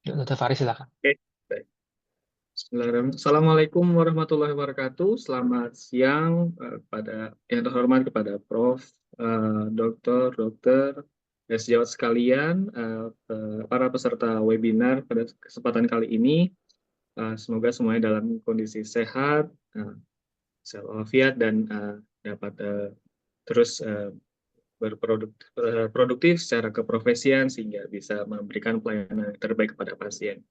Dr. Faris, silakan. Oke, baik. Bismillahirrahmanirrahim. Assalamualaikum warahmatullahi wabarakatuh. Selamat siang kepada yang terhormat kepada Prof, Dokter, dan sejawat sekalian, para peserta webinar pada kesempatan kali ini. Semoga semuanya dalam kondisi sehat, sehat walafiat, dan dapat terus produktif secara keprofesian sehingga bisa memberikan pelayanan yang terbaik kepada pasien.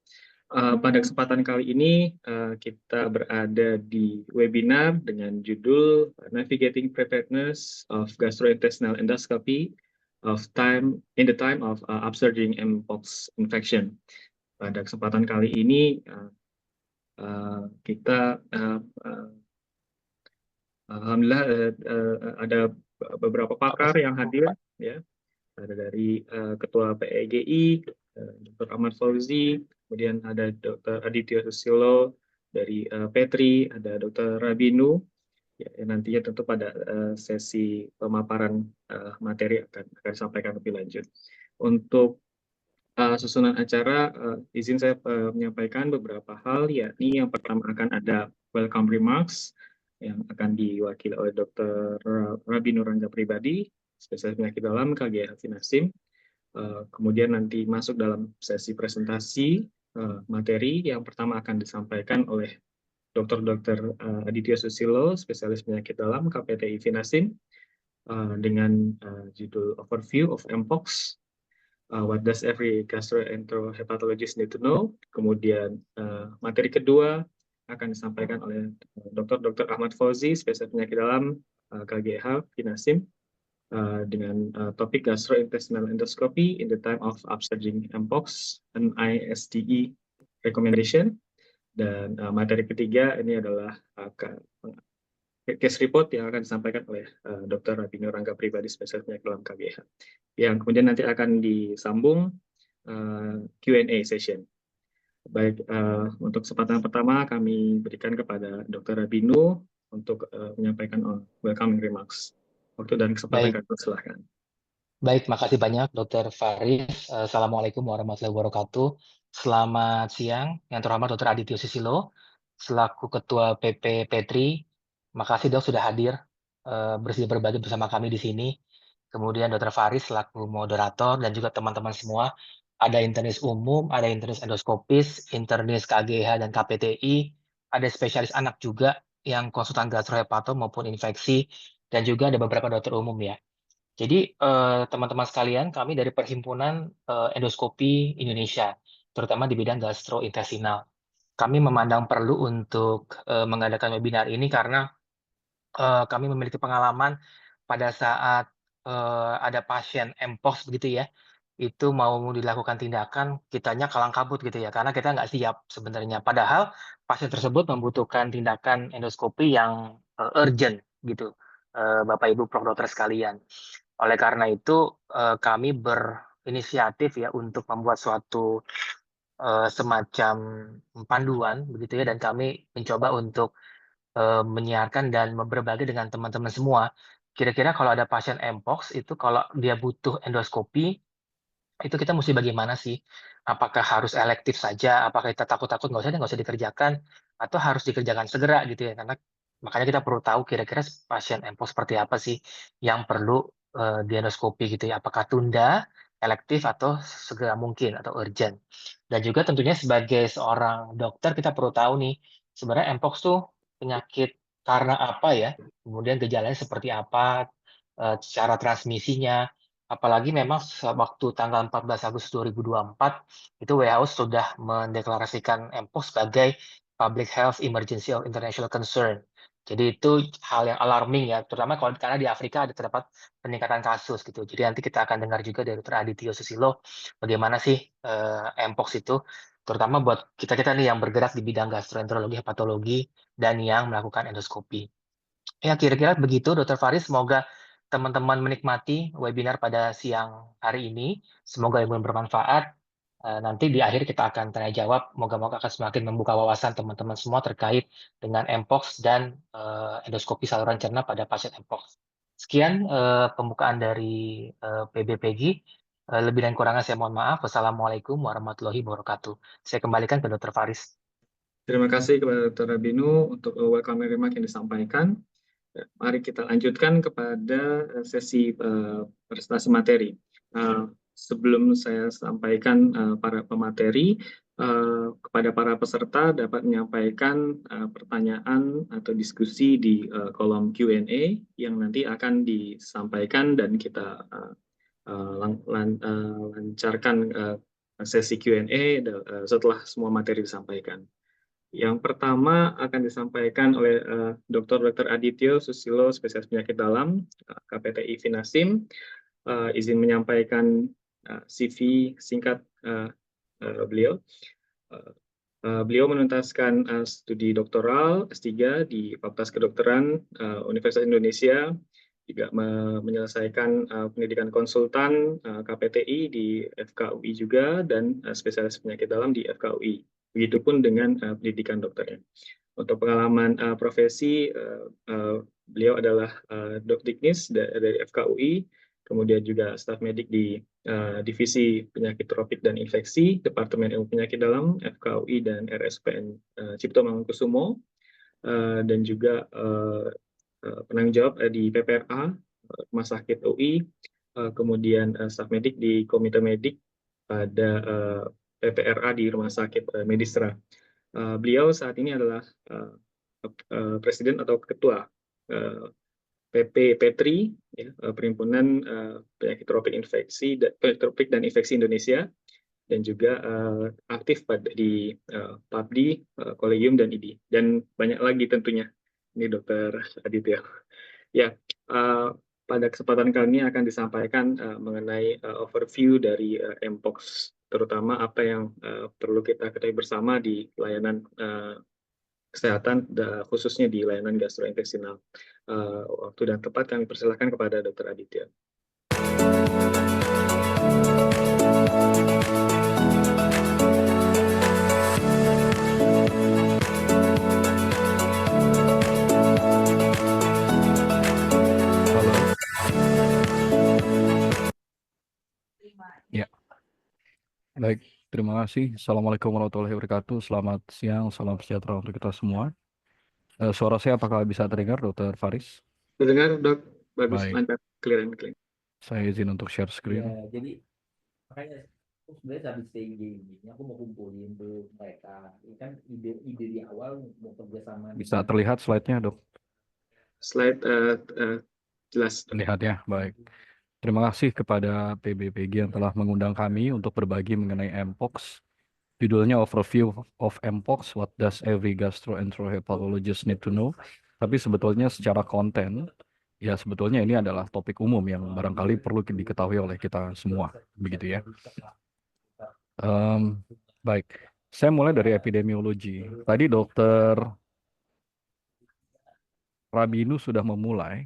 Pada kesempatan kali ini kita berada di webinar dengan judul Navigating Preparedness of Gastrointestinal Endoscopy in the Time of Upsurging Mpox Infection. Pada kesempatan kali ini kita alhamdulillah ada beberapa pakar yang hadir, ya. Ada dari Ketua PEGI, Dr. Ahmad Fauzi, kemudian ada Dr. Aditya Susilo dari Petri, ada Dr. Rabinu. Ya, nantinya tentu pada sesi pemaparan materi akan disampaikan lebih lanjut. Untuk susunan acara, izin saya menyampaikan beberapa hal, yakni yang pertama akan ada welcome remarks yang akan diwakili oleh Dr. Rabinu Rangga Pribadi, spesialis penyakit dalam KGH Finasim. Kemudian nanti masuk dalam sesi presentasi materi. Yang pertama akan disampaikan oleh Dr. Aditya Susilo, spesialis penyakit dalam KPTI Finasim, dengan judul Overview of Mpox. What does every gastroenterohepatologist need to know? Kemudian materi kedua akan disampaikan oleh Dr. Ahmad Fauzi, spesialis penyakit dalam KGH Finasim, dengan topik gastrointestinal endoscopy in the time of upsurging Mpox, an ISDE recommendation. Dan materi ketiga ini adalah case report yang akan disampaikan oleh Dr. Rabinu Rangga Pribadi, spesialis penyakit dalam KGH, yang kemudian nanti akan disambung Q&A session. Baik, untuk kesempatan pertama kami berikan kepada Dr. Rabinu untuk menyampaikan welcoming remarks. Waktu dan kesempatan kami persilahkan. Baik, makasih banyak Dr. Faris. Assalamualaikum warahmatullahi wabarakatuh. Selamat siang, yang terhormat Dr. Aditya Susilo, selaku Ketua PP Petri. Makasih dok sudah hadir bersedia berbagi bersama kami di sini. Kemudian Dr. Faris selaku moderator dan juga teman-teman semua. Ada internis umum, ada internis endoskopis, internis KGH dan KPTI, ada spesialis anak juga yang konsultan gastrohepato maupun infeksi, dan juga ada beberapa dokter umum ya. Jadi teman-teman sekalian, kami dari Perhimpunan Endoskopi Indonesia, terutama di bidang gastrointestinal. Kami memandang perlu untuk mengadakan webinar ini karena kami memiliki pengalaman pada saat ada pasien Mpox begitu ya, itu mau dilakukan tindakan, kitanya kalang kabut gitu ya, karena kita nggak siap sebenarnya. Padahal pasien tersebut membutuhkan tindakan endoskopi yang urgent gitu, Bapak Ibu Prof. Dokter sekalian. Oleh karena itu, kami berinisiatif ya untuk membuat suatu semacam panduan begitu ya, dan kami mencoba untuk menyiarkan dan berbagi dengan teman-teman semua. Kira-kira kalau ada pasien Mpox itu kalau dia butuh endoskopi, itu kita mesti bagaimana sih? Apakah harus elektif saja? Apakah kita takut-takut nggak usah dikerjakan? Atau harus dikerjakan segera gitu ya? Karena makanya kita perlu tahu kira-kira pasien Mpox seperti apa sih yang perlu di endoskopi gitu ya? Apakah tunda, elektif, atau segera mungkin, atau urgent? Dan juga tentunya sebagai seorang dokter kita perlu tahu nih, sebenarnya Mpox tuh penyakit karena apa ya? Kemudian gejalanya seperti apa? Cara transmisinya, Apalagi memang waktu tanggal 14 Agustus 2024 itu WHO sudah mendeklarasikan Mpox sebagai Public Health Emergency of International Concern. Jadi itu hal yang alarming ya, terutama karena di Afrika ada terdapat peningkatan kasus gitu. Jadi nanti kita akan dengar juga dari Dr. Adityo Susilo bagaimana sih Mpox itu, terutama buat kita-kita nih yang bergerak di bidang gastroenterologi, hepatologi, dan yang melakukan endoskopi. Ya, kira-kira begitu, Dokter Faris. Semoga teman-teman menikmati webinar pada siang hari ini. Semoga ilmu bermanfaat. Nanti di akhir kita akan tanya jawab. Moga-moga akan semakin membuka wawasan teman-teman semua terkait dengan Mpox dan endoskopi saluran cerna pada pasien Mpox. Sekian pembukaan dari PBPG. Lebih dan kurangnya saya mohon maaf. Wassalamualaikum warahmatullahi wabarakatuh. Saya kembalikan ke Dokter Faris. Terima kasih kepada Dr. Rabinu untuk welcome remark yang disampaikan. Mari kita lanjutkan kepada sesi presentasi materi. Sebelum saya sampaikan para pemateri, kepada para peserta dapat menyampaikan pertanyaan atau diskusi di kolom Q&A yang nanti akan disampaikan dan kita lancarkan sesi Q&A setelah semua materi disampaikan. Yang pertama akan disampaikan oleh Dr. Adityo Susilo, spesialis penyakit dalam, KPTI Finasim. Izin menyampaikan CV singkat beliau. Beliau menuntaskan studi doktoral S3 di Fakultas Kedokteran Universitas Indonesia, juga menyelesaikan pendidikan konsultan KPTI di FKUI juga, dan spesialis penyakit dalam di FKUI. Begitupun dengan pendidikan dokternya. Untuk pengalaman profesi, beliau adalah Dokdiknis dari FKUI, kemudian juga staf medik di Divisi Penyakit Tropik dan Infeksi, Departemen Ilmu Penyakit Dalam, FKUI dan RSPN Cipto Mangunkusumo, dan juga penanggung jawab di PPRA, Rumah Sakit UI, kemudian staf medik di Komite Medik pada PPRA di Rumah Sakit Medistra. Beliau saat ini adalah Presiden atau Ketua PP Petri, ya, Perhimpunan Penyakit Tropik dan Infeksi Indonesia, dan juga aktif di PABDI, Kolegium, dan IDI, dan banyak lagi tentunya. Ini Dr. Aditya. Ya, pada kesempatan kali ini akan disampaikan mengenai overview dari Mpox, terutama apa yang perlu kita ketahui bersama di layanan kesehatan, khususnya di layanan gastrointestinal. Waktu dan tempat kami persilahkan kepada Dr. Aditya. Ya, baik. Terima kasih. Assalamualaikum warahmatullahi wabarakatuh. Selamat siang, salam sejahtera untuk kita semua. Suara saya apakah bisa terdengar, Dr. Faris? Terdengar, Dok? Bagus, Baik. lancar, clear. Saya izin untuk share screen. Ya, jadi makanya aku sebenarnya habis staying ini aku mau kumpulin tuh mereka. Ini kan ide di awal mau kerja sama. Bisa terlihat slide-nya, Dok? Slide jelas. Terlihat ya, baik. Terima kasih kepada PBPG yang telah mengundang kami untuk berbagi mengenai Mpox. Judulnya Overview of Mpox, What Does Every Gastroenterohepatologist Need to Know. Tapi sebetulnya secara konten, ya sebetulnya ini adalah topik umum yang barangkali perlu diketahui oleh kita semua, begitu ya. Baik, saya mulai dari epidemiologi. Tadi Dokter Rabinu sudah memulai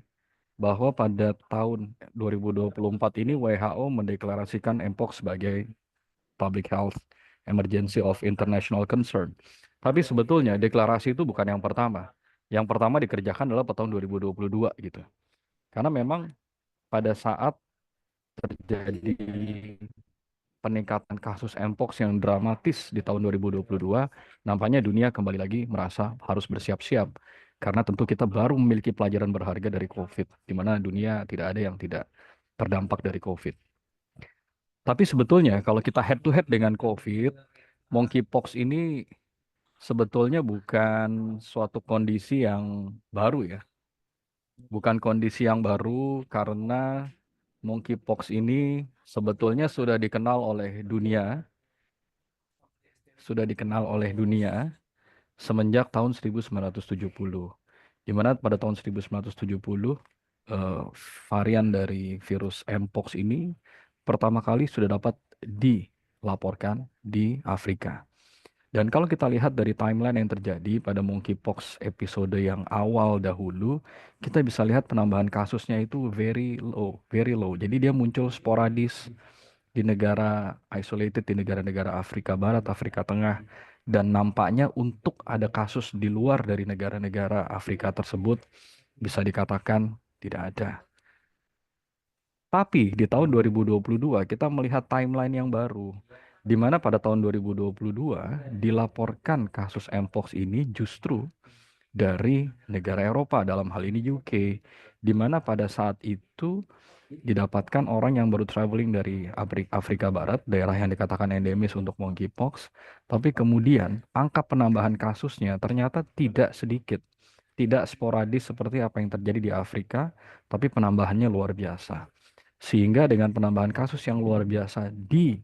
bahwa pada tahun 2024 ini WHO mendeklarasikan Mpox sebagai Public Health Emergency of International Concern. Tapi sebetulnya deklarasi itu bukan yang pertama. Yang pertama dikerjakan adalah pada tahun 2022 gitu. Karena memang pada saat terjadi peningkatan kasus Mpox yang dramatis di tahun 2022, nampaknya dunia kembali lagi merasa harus bersiap-siap. Karena tentu kita baru memiliki pelajaran berharga dari COVID, di mana dunia tidak ada yang tidak terdampak dari COVID. Tapi sebetulnya kalau kita head to head dengan COVID, monkeypox ini sebetulnya bukan suatu kondisi yang baru ya. Bukan kondisi yang baru karena monkeypox ini sebetulnya sudah dikenal oleh dunia semenjak tahun 1970. Di mana pada tahun 1970 eh, varian dari virus Mpox ini pertama kali sudah dapat dilaporkan di Afrika. Dan kalau kita lihat dari timeline yang terjadi pada monkeypox episode yang awal dahulu, kita bisa lihat penambahan kasusnya itu very low, very low. Jadi dia muncul sporadis di negara isolated, di negara-negara Afrika Barat, Afrika Tengah, dan nampaknya untuk ada kasus di luar dari negara-negara Afrika tersebut bisa dikatakan tidak ada. Tapi di tahun 2022 kita melihat timeline yang baru, di mana pada tahun 2022 dilaporkan kasus Mpox ini justru dari negara Eropa, dalam hal ini UK, di mana pada saat itu didapatkan orang yang baru traveling dari Afrika Barat, daerah yang dikatakan endemis untuk monkeypox, tapi kemudian angka penambahan kasusnya ternyata tidak sedikit, tidak sporadis seperti apa yang terjadi di Afrika, tapi penambahannya luar biasa. Sehingga dengan penambahan kasus yang luar biasa di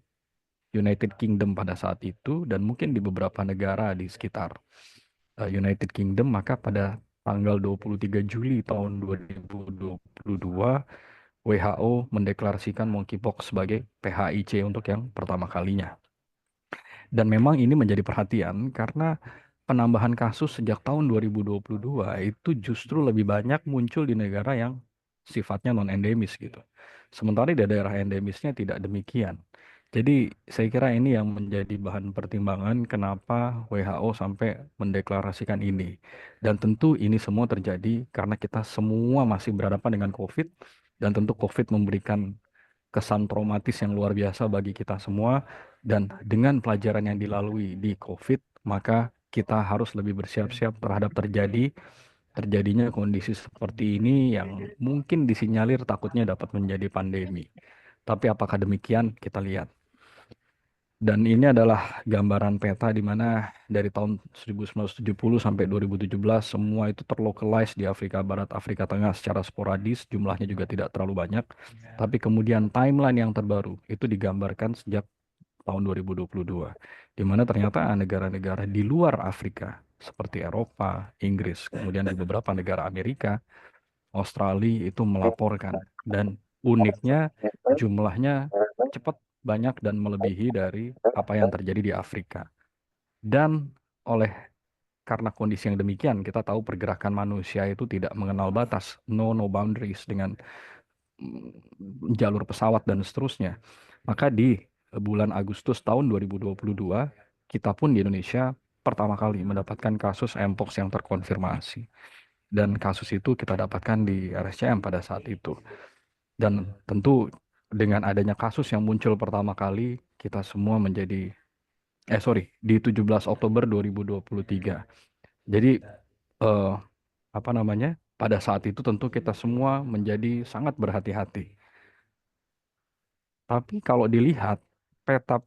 United Kingdom pada saat itu, dan mungkin di beberapa negara di sekitar United Kingdom, maka pada tanggal 23 Juli tahun 2022, WHO mendeklarasikan monkeypox sebagai PHIC untuk yang pertama kalinya. Dan memang ini menjadi perhatian karena penambahan kasus sejak tahun 2022 itu justru lebih banyak muncul di negara yang sifatnya non-endemis gitu. Sementara di daerah endemisnya tidak demikian. Jadi saya kira ini yang menjadi bahan pertimbangan kenapa WHO sampai mendeklarasikan ini. Dan tentu ini semua terjadi karena kita semua masih berhadapan dengan COVID, dan tentu COVID memberikan kesan traumatis yang luar biasa bagi kita semua, dan dengan pelajaran yang dilalui di COVID, maka kita harus lebih bersiap-siap terhadap terjadinya kondisi seperti ini yang mungkin disinyalir takutnya dapat menjadi pandemi. Tapi apakah demikian? Kita lihat. Dan ini adalah gambaran peta di mana dari tahun 1970 sampai 2017 semua itu terlokalize di Afrika Barat, Afrika Tengah secara sporadis, jumlahnya juga tidak terlalu banyak. Tapi kemudian timeline yang terbaru itu digambarkan sejak tahun 2022, di mana ternyata negara-negara di luar Afrika seperti Eropa, Inggris, kemudian di beberapa negara Amerika, Australia itu melaporkan, dan uniknya jumlahnya cepat banyak dan melebihi dari apa yang terjadi di Afrika. Dan karena kondisi yang demikian, kita tahu pergerakan manusia itu tidak mengenal batas, no boundaries dengan jalur pesawat dan seterusnya. Maka di bulan Agustus tahun 2022, kita pun di Indonesia pertama kali mendapatkan kasus Mpox yang terkonfirmasi. Dan kasus itu kita dapatkan di RSCM pada saat itu. Dan tentu dengan adanya kasus yang muncul pertama kali, kita semua menjadi, di 17 Oktober 2023. Jadi, pada saat itu tentu kita semua menjadi sangat berhati-hati. Tapi kalau dilihat peta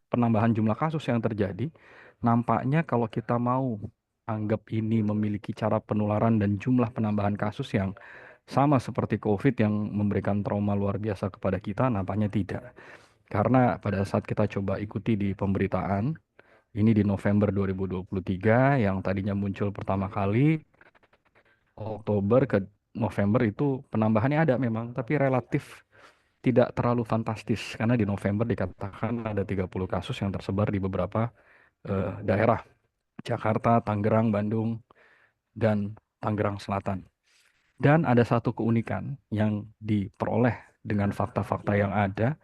penambahan jumlah kasus yang terjadi, nampaknya kalau kita mau anggap ini memiliki cara penularan dan jumlah penambahan kasus yang sama seperti COVID yang memberikan trauma luar biasa kepada kita, nampaknya tidak. Karena pada saat kita coba ikuti di pemberitaan, ini di November 2023 yang tadinya muncul pertama kali, Oktober ke November itu penambahannya ada memang, tapi relatif tidak terlalu fantastis karena di November dikatakan ada 30 kasus yang tersebar di beberapa daerah, Jakarta, Tangerang, Bandung, dan Tangerang Selatan. Dan ada satu keunikan yang diperoleh dengan fakta-fakta yang ada,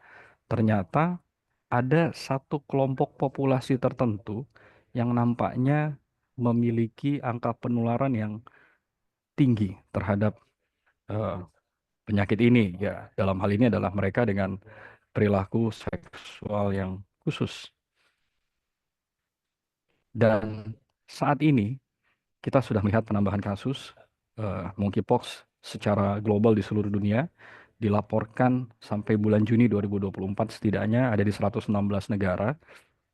ternyata ada satu kelompok populasi tertentu yang nampaknya memiliki angka penularan yang tinggi terhadap penyakit ini. Ya, dalam hal ini adalah mereka dengan perilaku seksual yang khusus. Dan saat ini kita sudah melihat penambahan kasus monkeypox secara global di seluruh dunia. Dilaporkan sampai bulan Juni 2024 setidaknya ada di 116 negara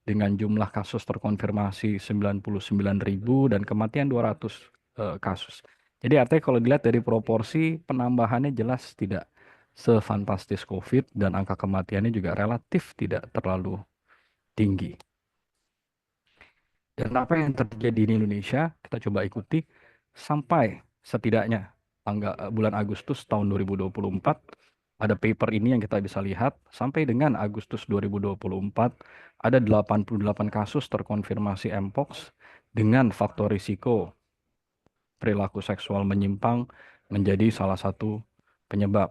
dengan jumlah kasus terkonfirmasi 99.000 dan kematian 200 kasus. Jadi artinya kalau dilihat dari proporsi penambahannya jelas tidak sefantastis COVID dan angka kematiannya juga relatif tidak terlalu tinggi. Dan apa yang terjadi di Indonesia, kita coba ikuti sampai setidaknya bulan Agustus tahun 2024. Ada paper ini yang kita bisa lihat, sampai dengan Agustus 2024, ada 88 kasus terkonfirmasi Mpox dengan faktor risiko perilaku seksual menyimpang menjadi salah satu penyebab.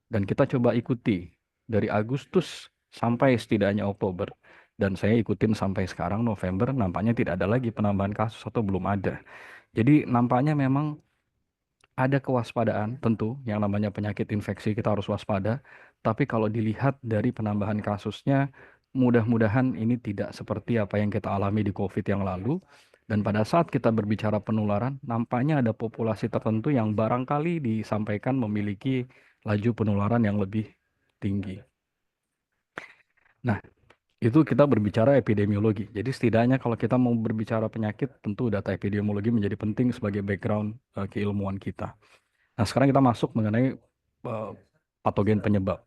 Dan kita coba ikuti dari Agustus sampai setidaknya Oktober. Dan saya ikutin sampai sekarang November, nampaknya tidak ada lagi penambahan kasus atau belum ada. Jadi nampaknya memang ada kewaspadaan, tentu yang namanya penyakit infeksi kita harus waspada. Tapi kalau dilihat dari penambahan kasusnya, mudah-mudahan ini tidak seperti apa yang kita alami di COVID yang lalu. Dan pada saat kita berbicara penularan, nampaknya ada populasi tertentu yang barangkali disampaikan memiliki laju penularan yang lebih tinggi. Nah, itu kita berbicara epidemiologi. Jadi setidaknya kalau kita mau berbicara penyakit, tentu data epidemiologi menjadi penting sebagai background keilmuan kita. Nah, sekarang kita masuk mengenai patogen penyebab.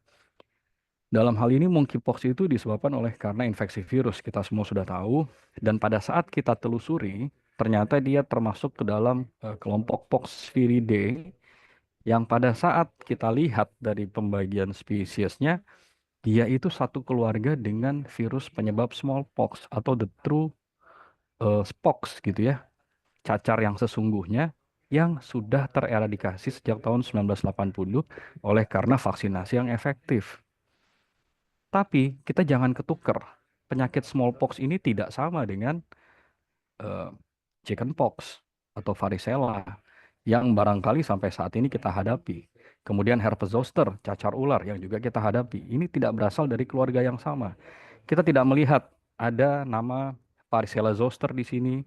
Dalam hal ini monkeypox itu disebabkan oleh karena infeksi virus, kita semua sudah tahu. Dan pada saat kita telusuri, ternyata dia termasuk ke dalam kelompok Poxviridae yang pada saat kita lihat dari pembagian spesiesnya, dia itu satu keluarga dengan virus penyebab smallpox atau the true pox gitu ya, cacar yang sesungguhnya yang sudah tereradikasi sejak tahun 1980 oleh karena vaksinasi yang efektif. Tapi kita jangan ketukar. Penyakit smallpox ini tidak sama dengan chickenpox atau varicella yang barangkali sampai saat ini kita hadapi. Kemudian herpes zoster, cacar ular yang juga kita hadapi. Ini tidak berasal dari keluarga yang sama. Kita tidak melihat ada nama varicella zoster di sini,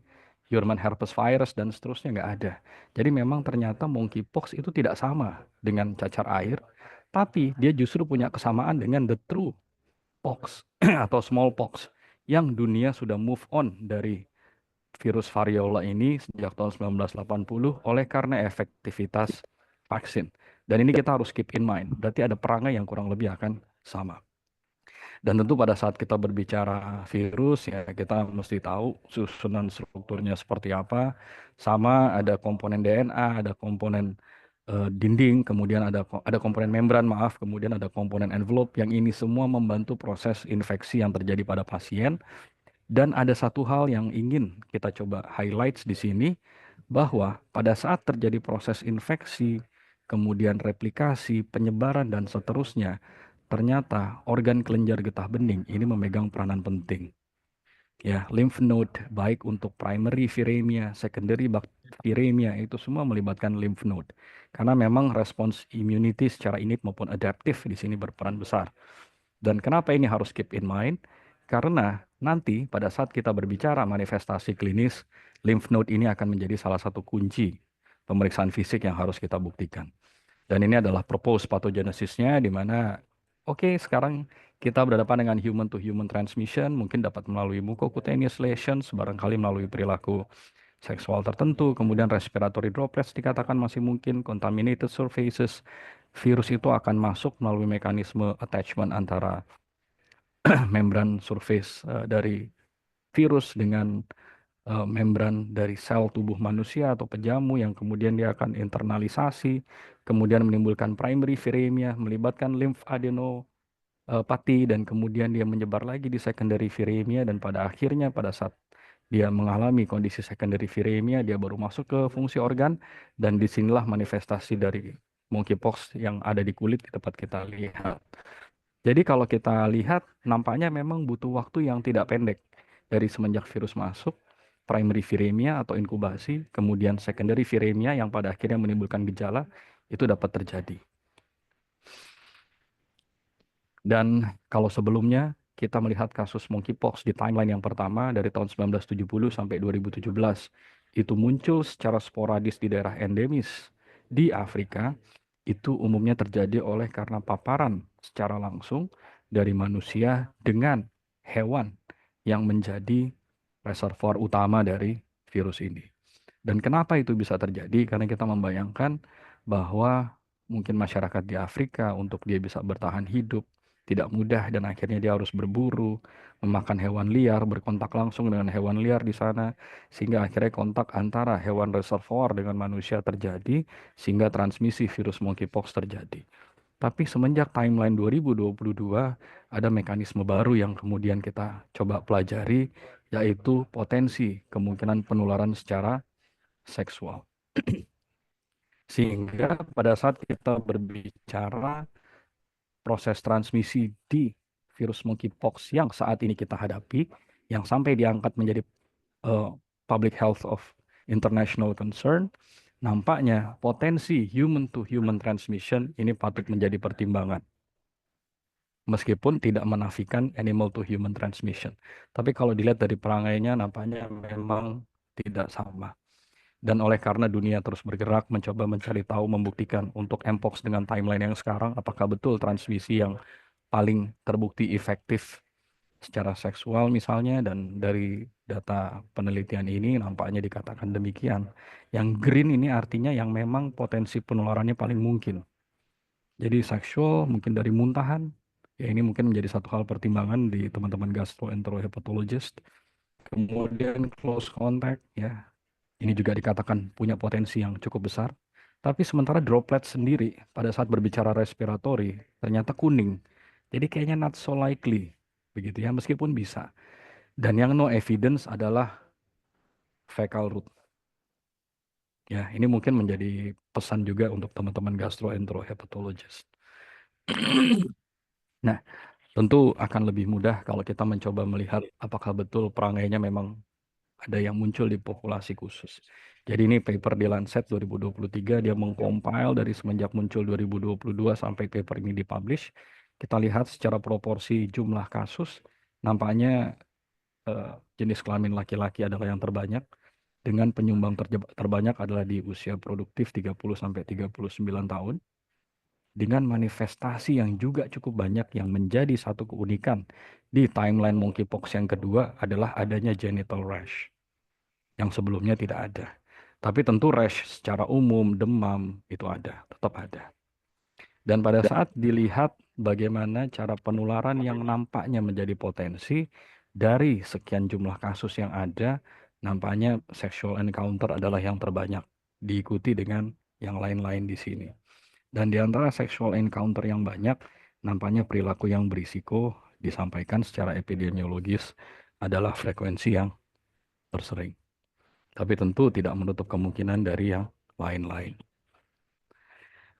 human herpes virus dan seterusnya, nggak ada. Jadi memang ternyata monkeypox itu tidak sama dengan cacar air, tapi dia justru punya kesamaan dengan the true pox atau smallpox yang dunia sudah move on dari virus variola ini sejak tahun 1980 oleh karena efektivitas vaksin. Dan ini kita harus keep in mind. Berarti ada perangai yang kurang lebih akan sama. Dan tentu pada saat kita berbicara virus, ya kita mesti tahu susunan strukturnya seperti apa. Sama ada komponen DNA, ada komponen dinding, kemudian ada komponen membran, kemudian ada komponen envelope, yang ini semua membantu proses infeksi yang terjadi pada pasien. Dan ada satu hal yang ingin kita coba highlights di sini, bahwa pada saat terjadi proses infeksi, kemudian replikasi, penyebaran, dan seterusnya, ternyata organ kelenjar getah bening ini memegang peranan penting. Ya, lymph node baik untuk primary viremia, secondary viremia itu semua melibatkan lymph node. Karena memang respons immunity secara innate maupun adaptif di sini berperan besar. Dan kenapa ini harus keep in mind? Karena nanti pada saat kita berbicara manifestasi klinis, lymph node ini akan menjadi salah satu kunci pemeriksaan fisik yang harus kita buktikan. Dan ini adalah proposed pathogenesisnya, di mana sekarang kita berhadapan dengan human to human transmission, mungkin dapat melalui mucocutaneous lesions, barangkali melalui perilaku seksual tertentu, kemudian respiratory droplets dikatakan masih mungkin, contaminated surfaces, virus itu akan masuk melalui mekanisme attachment antara membran surface dari virus dengan membran dari sel tubuh manusia atau pejamu, yang kemudian dia akan internalisasi, kemudian menimbulkan primary viremia, melibatkan lymphadenopathy, dan kemudian dia menyebar lagi di secondary viremia, dan pada akhirnya pada saat dia mengalami kondisi secondary viremia, dia baru masuk ke fungsi organ, dan disinilah manifestasi dari monkeypox yang ada di kulit di tempat kita lihat. Jadi kalau kita lihat, nampaknya memang butuh waktu yang tidak pendek dari semenjak virus masuk, primary viremia atau inkubasi, kemudian secondary viremia yang pada akhirnya menimbulkan gejala, itu dapat terjadi. Dan kalau sebelumnya kita melihat kasus monkeypox di timeline yang pertama dari tahun 1970 sampai 2017, itu muncul secara sporadis di daerah endemis di Afrika, itu umumnya terjadi oleh karena paparan secara langsung dari manusia dengan hewan yang menjadi reservoir utama dari virus ini. Dan kenapa itu bisa terjadi? Karena kita membayangkan bahwa mungkin masyarakat di Afrika untuk dia bisa bertahan hidup tidak mudah, dan akhirnya dia harus berburu, memakan hewan liar, berkontak langsung dengan hewan liar di sana, sehingga akhirnya kontak antara hewan reservoir dengan manusia terjadi, sehingga transmisi virus monkeypox terjadi. Tapi semenjak timeline 2022, ada mekanisme baru yang kemudian kita coba pelajari, yaitu potensi kemungkinan penularan secara seksual. Sehingga pada saat kita berbicara proses transmisi di virus monkeypox yang saat ini kita hadapi, yang sampai diangkat menjadi public health of international concern, nampaknya potensi human to human transmission ini patut menjadi pertimbangan. Meskipun tidak menafikan animal to human transmission. Tapi kalau dilihat dari perangainya nampaknya memang tidak sama. Dan oleh karena dunia terus bergerak, mencoba mencari tahu, membuktikan untuk mpox dengan timeline yang sekarang, apakah betul transmisi yang paling terbukti efektif secara seksual misalnya, dan dari data penelitian ini nampaknya dikatakan demikian. Yang green ini artinya yang memang potensi penularannya paling mungkin. Jadi seksual mungkin dari muntahan, ya ini mungkin menjadi satu hal pertimbangan di teman-teman gastroenterologist. Kemudian close contact, ya ini juga dikatakan punya potensi yang cukup besar. Tapi sementara droplet sendiri pada saat berbicara respiratory ternyata kuning. Jadi kayaknya not so likely, begitu ya, meskipun bisa. Dan yang no evidence adalah fecal route. Ya, ini mungkin menjadi pesan juga untuk teman-teman gastroenterohepatologist. Nah, tentu akan lebih mudah kalau kita mencoba melihat apakah betul perangainya memang ada yang muncul di populasi khusus. Jadi ini paper di Lancet 2023, dia mengcompile dari semenjak muncul 2022 sampai paper ini dipublish. Kita lihat secara proporsi jumlah kasus, nampaknya jenis kelamin laki-laki adalah yang terbanyak, dengan penyumbang terbanyak adalah di usia produktif 30-39 tahun, dengan manifestasi yang juga cukup banyak. Yang menjadi satu keunikan di timeline monkeypox yang kedua adalah adanya genital rash, yang sebelumnya tidak ada. Tapi tentu rash secara umum, demam, itu ada, tetap ada. Dan pada saat dilihat bagaimana cara penularan yang nampaknya menjadi potensi, dari sekian jumlah kasus yang ada, nampaknya sexual encounter adalah yang terbanyak, diikuti dengan yang lain-lain di sini. Dan di antara sexual encounter yang banyak, nampaknya perilaku yang berisiko disampaikan secara epidemiologis adalah frekuensi yang tersering. Tapi tentu tidak menutup kemungkinan dari yang lain-lain.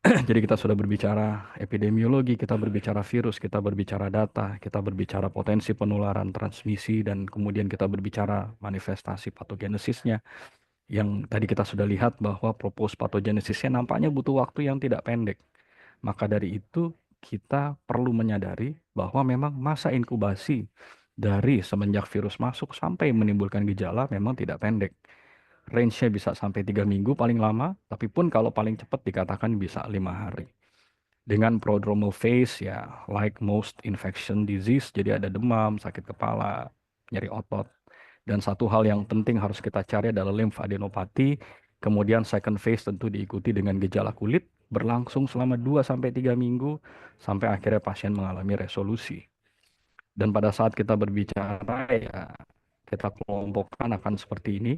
Jadi kita sudah berbicara epidemiologi, kita berbicara virus, kita berbicara data, kita berbicara potensi penularan, transmisi, dan kemudian kita berbicara manifestasi patogenesisnya. Yang tadi kita sudah lihat bahwa propose patogenesisnya nampaknya butuh waktu yang tidak pendek. Maka dari itu kita perlu menyadari bahwa memang masa inkubasi dari semenjak virus masuk sampai menimbulkan gejala memang tidak pendek. Range-nya bisa sampai 3 minggu paling lama, tapi pun kalau paling cepat dikatakan bisa 5 hari. Dengan prodromal phase, ya like most infection disease, jadi ada demam, sakit kepala, nyeri otot. Dan satu hal yang penting harus kita cari adalah limfadenopati. Kemudian second phase tentu diikuti dengan gejala kulit, berlangsung selama 2-3 minggu, sampai akhirnya pasien mengalami resolusi. Dan pada saat kita berbicara, ya kita kelompokkan akan seperti ini.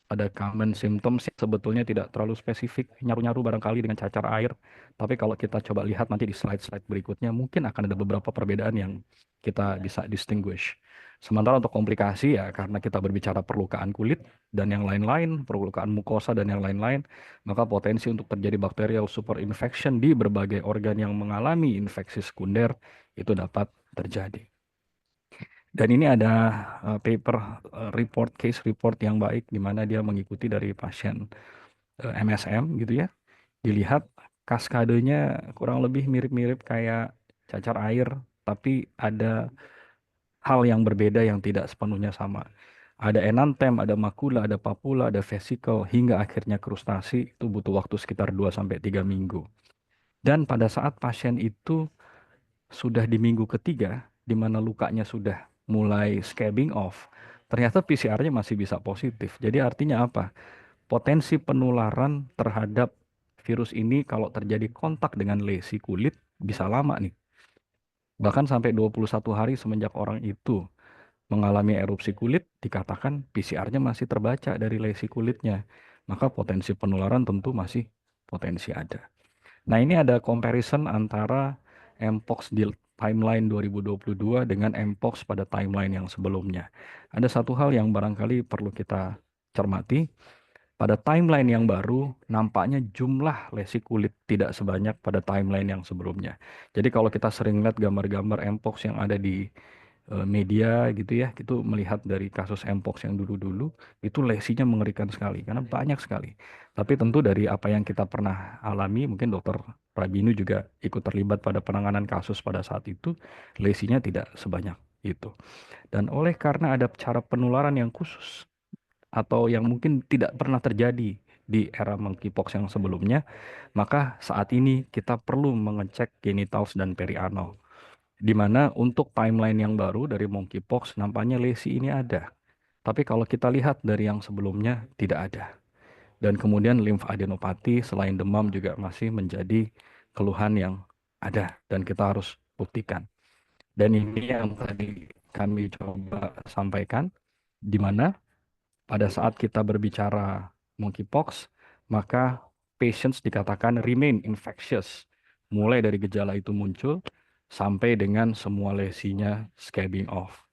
Ada common symptoms yang sebetulnya tidak terlalu spesifik, nyaru-nyaru barangkali dengan cacar air. Tapi kalau kita coba lihat nanti di slide-slide berikutnya, mungkin akan ada beberapa perbedaan yang kita bisa distinguish. Sementara untuk komplikasi, ya karena kita berbicara perlukaan kulit dan yang lain-lain, perlukaan mukosa dan yang lain-lain, maka potensi untuk terjadi bacterial superinfection di berbagai organ yang mengalami infeksi sekunder itu dapat terjadi. Dan ini ada paper report, case report yang baik, di mana dia mengikuti dari pasien MSM gitu ya. Dilihat kaskadenya kurang lebih mirip-mirip kayak cacar air, tapi ada hal yang berbeda yang tidak sepenuhnya sama. Ada enantem, ada makula, ada papula, ada vesicle, hingga akhirnya krustasi. Itu butuh waktu sekitar 2-3 minggu. Dan pada saat pasien itu sudah di minggu ketiga, di mana lukanya sudah mulai scabbing off, ternyata PCR-nya masih bisa positif. Jadi artinya apa? Potensi penularan terhadap virus ini kalau terjadi kontak dengan lesi kulit bisa lama nih. Bahkan sampai 21 hari semenjak orang itu mengalami erupsi kulit, dikatakan PCR-nya masih terbaca dari lesi kulitnya. Maka potensi penularan tentu masih potensi ada. Nah, ini ada comparison antara Mpox di timeline 2022 dengan Mpox pada timeline yang sebelumnya. Ada satu hal yang barangkali perlu kita cermati. Pada timeline yang baru, nampaknya jumlah lesi kulit tidak sebanyak pada timeline yang sebelumnya. Jadi kalau kita sering lihat gambar-gambar Mpox yang ada di media gitu ya, itu melihat dari kasus Mpox yang dulu-dulu, itu lesinya mengerikan sekali, karena banyak sekali. Tapi tentu dari apa yang kita pernah alami, mungkin Dokter Prabinu juga ikut terlibat pada penanganan kasus pada saat itu, lesinya tidak sebanyak itu. Dan oleh karena ada cara penularan yang khusus, atau yang mungkin tidak pernah terjadi di era monkeypox yang sebelumnya, maka saat ini kita perlu mengecek genitals dan perianal. Di mana untuk timeline yang baru dari monkeypox nampaknya lesi ini ada. Tapi kalau kita lihat dari yang sebelumnya tidak ada. Dan kemudian limfadenopati selain demam juga masih menjadi keluhan yang ada dan kita harus buktikan. Dan ini yang tadi kami coba sampaikan, di mana pada saat kita berbicara monkeypox, maka patients dikatakan remain infectious. Mulai dari gejala itu muncul sampai dengan semua lesinya scabbing off.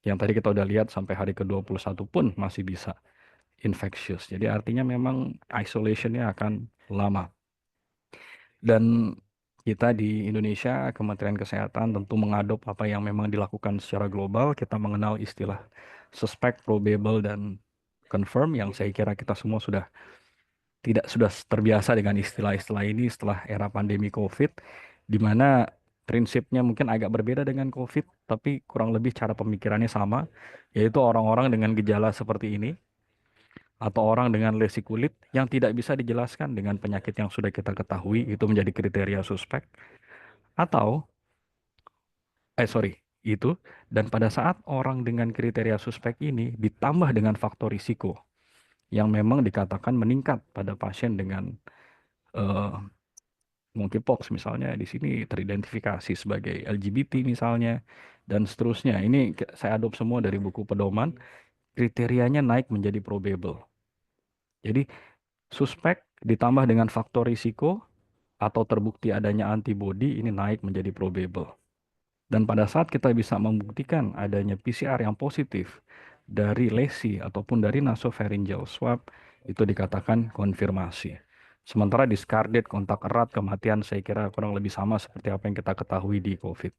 Yang tadi kita udah lihat sampai hari ke-21 pun masih bisa infectious. Jadi artinya memang isolationnya akan lama. Dan kita di Indonesia, Kementerian Kesehatan tentu mengadop apa yang memang dilakukan secara global. Kita mengenal istilah suspect, probable, dan confirm yang saya kira kita semua sudah terbiasa dengan istilah-istilah ini setelah era pandemi COVID, di mana prinsipnya mungkin agak berbeda dengan COVID, tapi kurang lebih cara pemikirannya sama, yaitu orang-orang dengan gejala seperti ini, atau orang dengan lesi kulit yang tidak bisa dijelaskan dengan penyakit yang sudah kita ketahui, itu menjadi kriteria suspek, atau, itu, dan pada saat orang dengan kriteria suspek ini ditambah dengan faktor risiko, yang memang dikatakan meningkat pada pasien dengan eh, monkeypox misalnya di sini teridentifikasi sebagai LGBT misalnya dan seterusnya. Ini saya adop semua dari buku pedoman, kriterianya naik menjadi probable. Jadi suspek ditambah dengan faktor risiko atau terbukti adanya antibodi ini naik menjadi probable. Dan pada saat kita bisa membuktikan adanya PCR yang positif dari lesi ataupun dari nasopharyngeal swab, itu dikatakan konfirmasi. Sementara discarded, kontak erat, kematian saya kira kurang lebih sama seperti apa yang kita ketahui di COVID.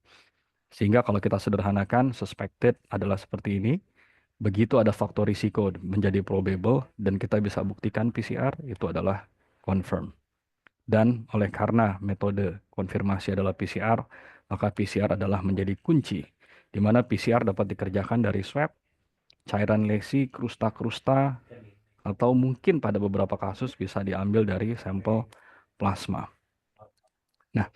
Sehingga kalau kita sederhanakan, suspected adalah seperti ini. Begitu ada faktor risiko menjadi probable dan kita bisa buktikan PCR, itu adalah confirm. Dan oleh karena metode konfirmasi adalah PCR, maka PCR adalah menjadi kunci, di mana PCR dapat dikerjakan dari swab, cairan lesi, krusta-krusta, atau mungkin pada beberapa kasus bisa diambil dari sampel plasma. Nah,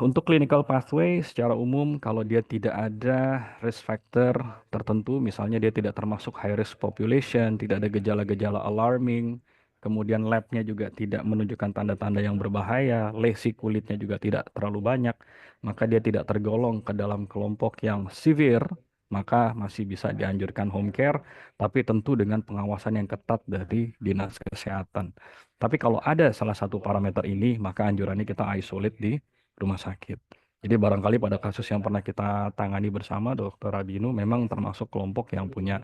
untuk clinical pathway secara umum, kalau dia tidak ada risk factor tertentu, misalnya dia tidak termasuk high risk population, tidak ada gejala-gejala alarming, kemudian labnya juga tidak menunjukkan tanda-tanda yang berbahaya, lesi kulitnya juga tidak terlalu banyak, maka dia tidak tergolong ke dalam kelompok yang severe, maka masih bisa dianjurkan home care, tapi tentu dengan pengawasan yang ketat dari dinas kesehatan. Tapi kalau ada salah satu parameter ini, maka anjurannya kita isolate di rumah sakit. Jadi barangkali pada kasus yang pernah kita tangani bersama Dr. Rabinu memang termasuk kelompok yang punya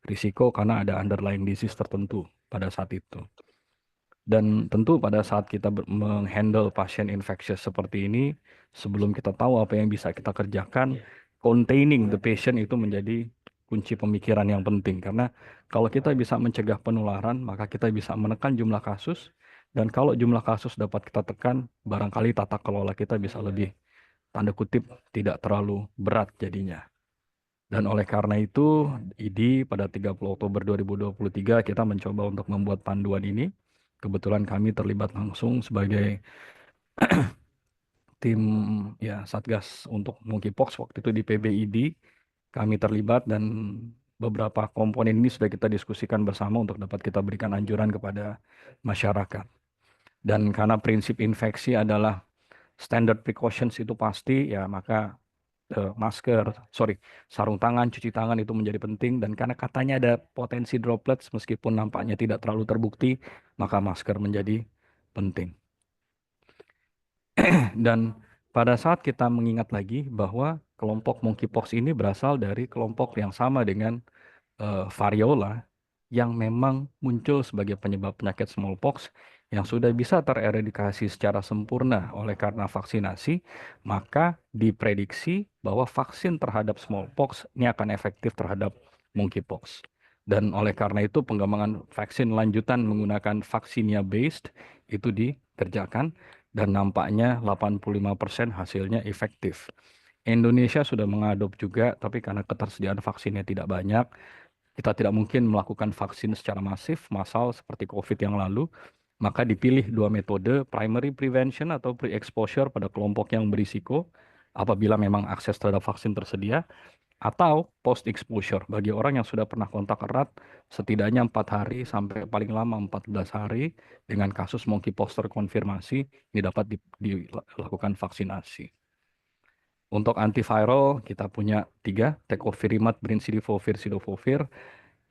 risiko karena ada underlying disease tertentu pada saat itu. Dan tentu pada saat kita menghandle pasien infectious seperti ini, sebelum kita tahu apa yang bisa kita kerjakan, containing the patient itu menjadi kunci pemikiran yang penting. Karena kalau kita bisa mencegah penularan, maka kita bisa menekan jumlah kasus. Dan kalau jumlah kasus dapat kita tekan, barangkali tata kelola kita bisa lebih, tanda kutip, tidak terlalu berat jadinya. Dan oleh karena itu, ID pada 30 Oktober 2023 kita mencoba untuk membuat panduan ini. Kebetulan kami terlibat langsung sebagai tim ya Satgas untuk monkeypox waktu itu di PBID. Kami terlibat dan beberapa komponen ini sudah kita diskusikan bersama untuk dapat kita berikan anjuran kepada masyarakat. Dan karena prinsip infeksi adalah standard precautions itu pasti, ya maka sarung tangan, cuci tangan itu menjadi penting. Dan karena katanya ada potensi droplets, meskipun nampaknya tidak terlalu terbukti, maka masker menjadi penting. Dan pada saat kita mengingat lagi bahwa kelompok monkeypox ini berasal dari kelompok yang sama dengan variola, yang memang muncul sebagai penyebab penyakit smallpox yang sudah bisa tereradikasi secara sempurna oleh karena vaksinasi, maka diprediksi bahwa vaksin terhadap smallpox ini akan efektif terhadap monkeypox. Dan oleh karena itu pengembangan vaksin lanjutan menggunakan Vaccinia based itu dikerjakan dan nampaknya 85% hasilnya efektif. Indonesia sudah mengadop juga, tapi karena ketersediaan vaksinnya tidak banyak, kita tidak mungkin melakukan vaksin secara massal seperti COVID yang lalu, maka dipilih dua metode, primary prevention atau pre-exposure pada kelompok yang berisiko, apabila memang akses terhadap vaksin tersedia, atau post-exposure bagi orang yang sudah pernah kontak erat setidaknya 4 hari sampai paling lama 14 hari dengan kasus monkeypox terkonfirmasi, ini dapat dilakukan vaksinasi. Untuk antiviral, kita punya 3, tecovirimat, brincidifovir, cidofovir,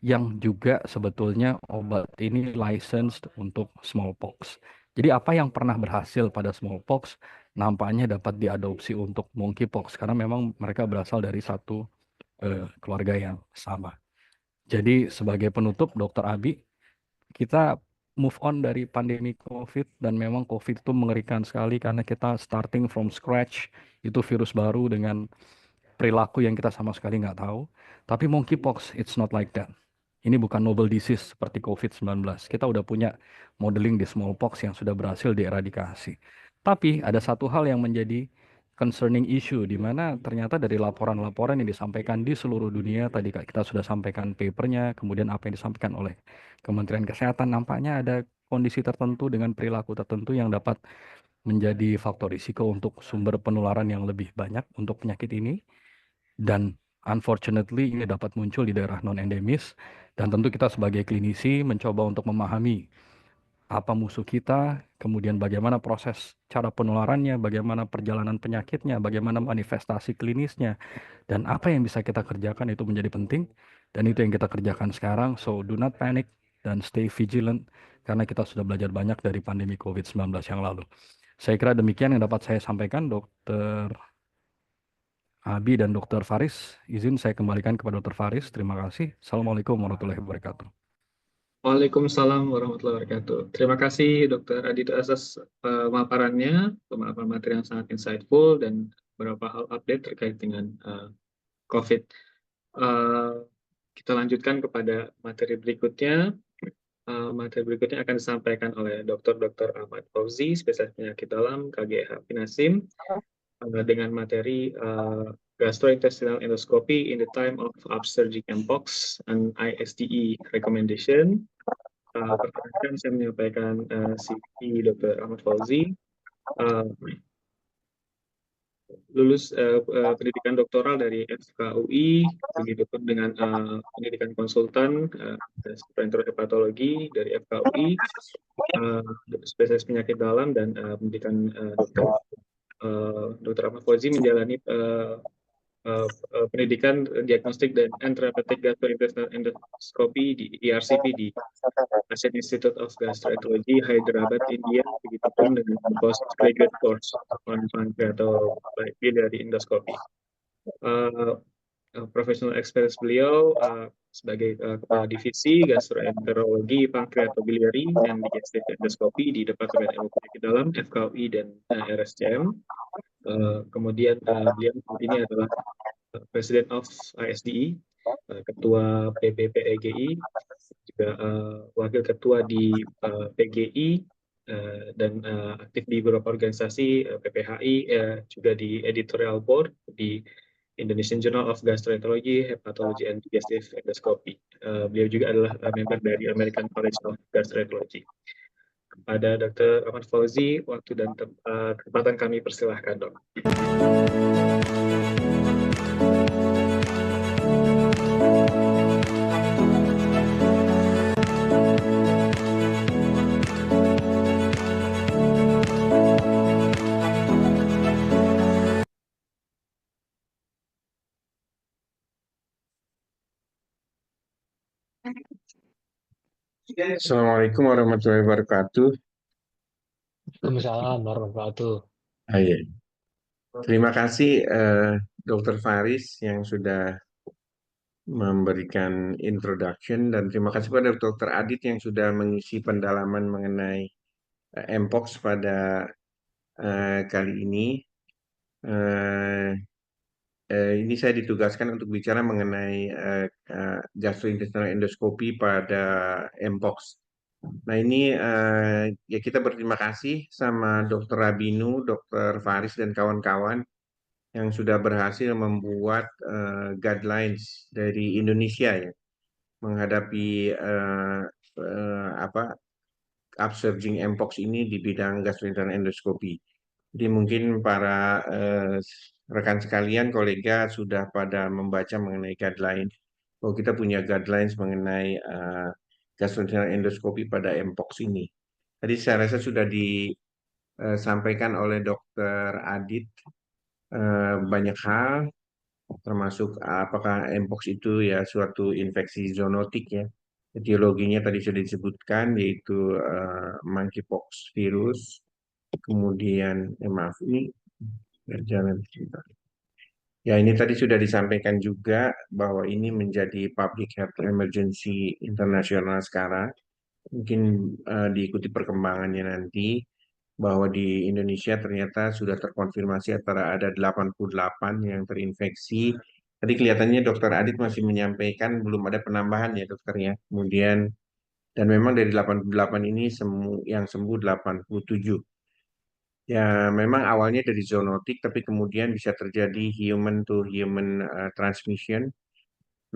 yang juga sebetulnya obat ini licensed untuk smallpox. Jadi apa yang pernah berhasil pada smallpox nampaknya dapat diadopsi untuk monkeypox karena memang mereka berasal dari satu keluarga yang sama. Jadi sebagai penutup, Dr. Abi, kita move on dari pandemi COVID, dan memang COVID itu mengerikan sekali karena kita starting from scratch, itu virus baru dengan perilaku yang kita sama sekali nggak tahu. Tapi monkeypox, it's not like that. Ini bukan novel disease seperti COVID-19. Kita udah punya modeling di smallpox yang sudah berhasil dieradikasi. Tapi ada satu hal yang menjadi concerning issue, di mana ternyata dari laporan-laporan yang disampaikan di seluruh dunia, tadi kita sudah sampaikan papernya, kemudian apa yang disampaikan oleh Kementerian Kesehatan, nampaknya ada kondisi tertentu dengan perilaku tertentu yang dapat menjadi faktor risiko untuk sumber penularan yang lebih banyak untuk penyakit ini. Dan unfortunately ini dapat muncul di daerah non-endemis, dan tentu kita sebagai klinisi mencoba untuk memahami apa musuh kita, kemudian bagaimana proses cara penularannya, bagaimana perjalanan penyakitnya, bagaimana manifestasi klinisnya, dan apa yang bisa kita kerjakan itu menjadi penting, dan itu yang kita kerjakan sekarang. So do not panic dan stay vigilant, karena kita sudah belajar banyak dari pandemi COVID-19 yang lalu. Saya kira demikian yang dapat saya sampaikan, Dr. Abi dan Dr. Faris. Izin saya kembalikan kepada Dr. Faris. Terima kasih. Assalamualaikum warahmatullahi wabarakatuh. Waalaikumsalam warahmatullahi wabarakatuh. Terima kasih Dr. Adito atas pemaparannya, pemaparan materi yang sangat insightful dan beberapa hal update terkait dengan COVID. Kita lanjutkan kepada materi berikutnya. Materi berikutnya akan disampaikan oleh Dr. Ahmad Fauzi, spesialis penyakit dalam KGH Pinasim, dengan materi gastrointestinal endoscopy in the time of upsurging mpox and ISDE recommendation. Perkenalkan saya menyampaikan CV Dr. Ahmad Fauzi, lulus pendidikan doktoral dari FKUI, begitu pun dengan pendidikan konsultan gastroenterohepatologi dari FKUI, spesialis penyakit dalam, dan pendidikan Dr. Ahmad Fauzi menjalani pendidikan diagnostik dan therapeutic gastrointestinal endoscopy di ERCP di Asian Institute of Gastroenterology, Hyderabad, India, begitupun dengan postgraduate course on biliary endoscopy. Professional experience beliau sebagai kepala divisi gastroenterologi pankreatobiliary dan digestive endoscopy di Departemen Ilmu Penyakit Dalam FKUI dan RSCM. Kemudian beliau ini adalah President of ISDE, Ketua PBPEGI, juga Wakil Ketua di PGI, dan aktif di beberapa organisasi PPHI, juga di Editorial Board di Indonesian Journal of Gastroenterology, Hepatology and Digestive Endoscopy. Beliau juga adalah member dari American College of Gastroenterology. Kepada Dr. Ahmad Fauzi, waktu dan kesempatan kami persilahkan, Dok. Assalamualaikum warahmatullahi wabarakatuh. Waalaikumsalam warahmatullahi wabarakatuh. Iya. Terima kasih Dr. Faris yang sudah memberikan introduction dan terima kasih pada Dr. Adit yang sudah mengisi pendalaman mengenai Mpox pada kali ini. Eh, ini saya ditugaskan untuk bicara mengenai gastrointestinal endoskopi pada Mpox. Nah ini ya kita berterima kasih sama Dr. Rabinu, Dr. Faris dan kawan-kawan yang sudah berhasil membuat guidelines dari Indonesia ya menghadapi apa upsurging mpox ini di bidang gastrointestinal endoskopi. Jadi mungkin para rekan sekalian, kolega sudah pada membaca mengenai guideline. Bahwa kita punya guidelines mengenai gastrointestinal endoskopi pada mpox ini. Tadi saya rasa sudah disampaikan oleh Dr. Adit banyak hal, termasuk apakah mpox itu ya suatu infeksi zoonotik ya. Etiologinya tadi sudah disebutkan yaitu monkeypox virus. Kemudian, maaf ini jangan sebentar. Ya ini tadi sudah disampaikan juga bahwa ini menjadi public health emergency internasional sekarang. Mungkin diikuti perkembangannya nanti bahwa di Indonesia ternyata sudah terkonfirmasi antara ada 88 yang terinfeksi. Tadi kelihatannya Dokter Adit masih menyampaikan belum ada penambahan ya dokternya. Kemudian dan memang dari 88 ini yang sembuh 87. Ya, memang awalnya dari zoonotik, tapi kemudian bisa terjadi human to human transmission.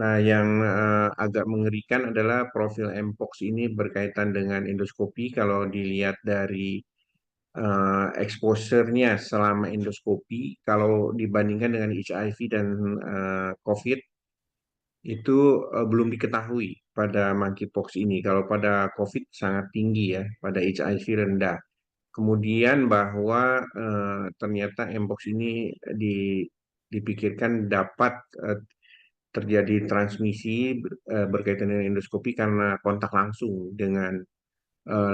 Nah, yang agak mengerikan adalah profil mpox ini berkaitan dengan endoskopi. Kalau dilihat dari exposure-nya selama endoskopi, kalau dibandingkan dengan HIV dan COVID, itu belum diketahui pada monkeypox ini. Kalau pada COVID sangat tinggi ya, pada HIV rendah. Kemudian bahwa ternyata mpox ini dipikirkan dapat terjadi transmisi berkaitan dengan endoskopi karena kontak langsung dengan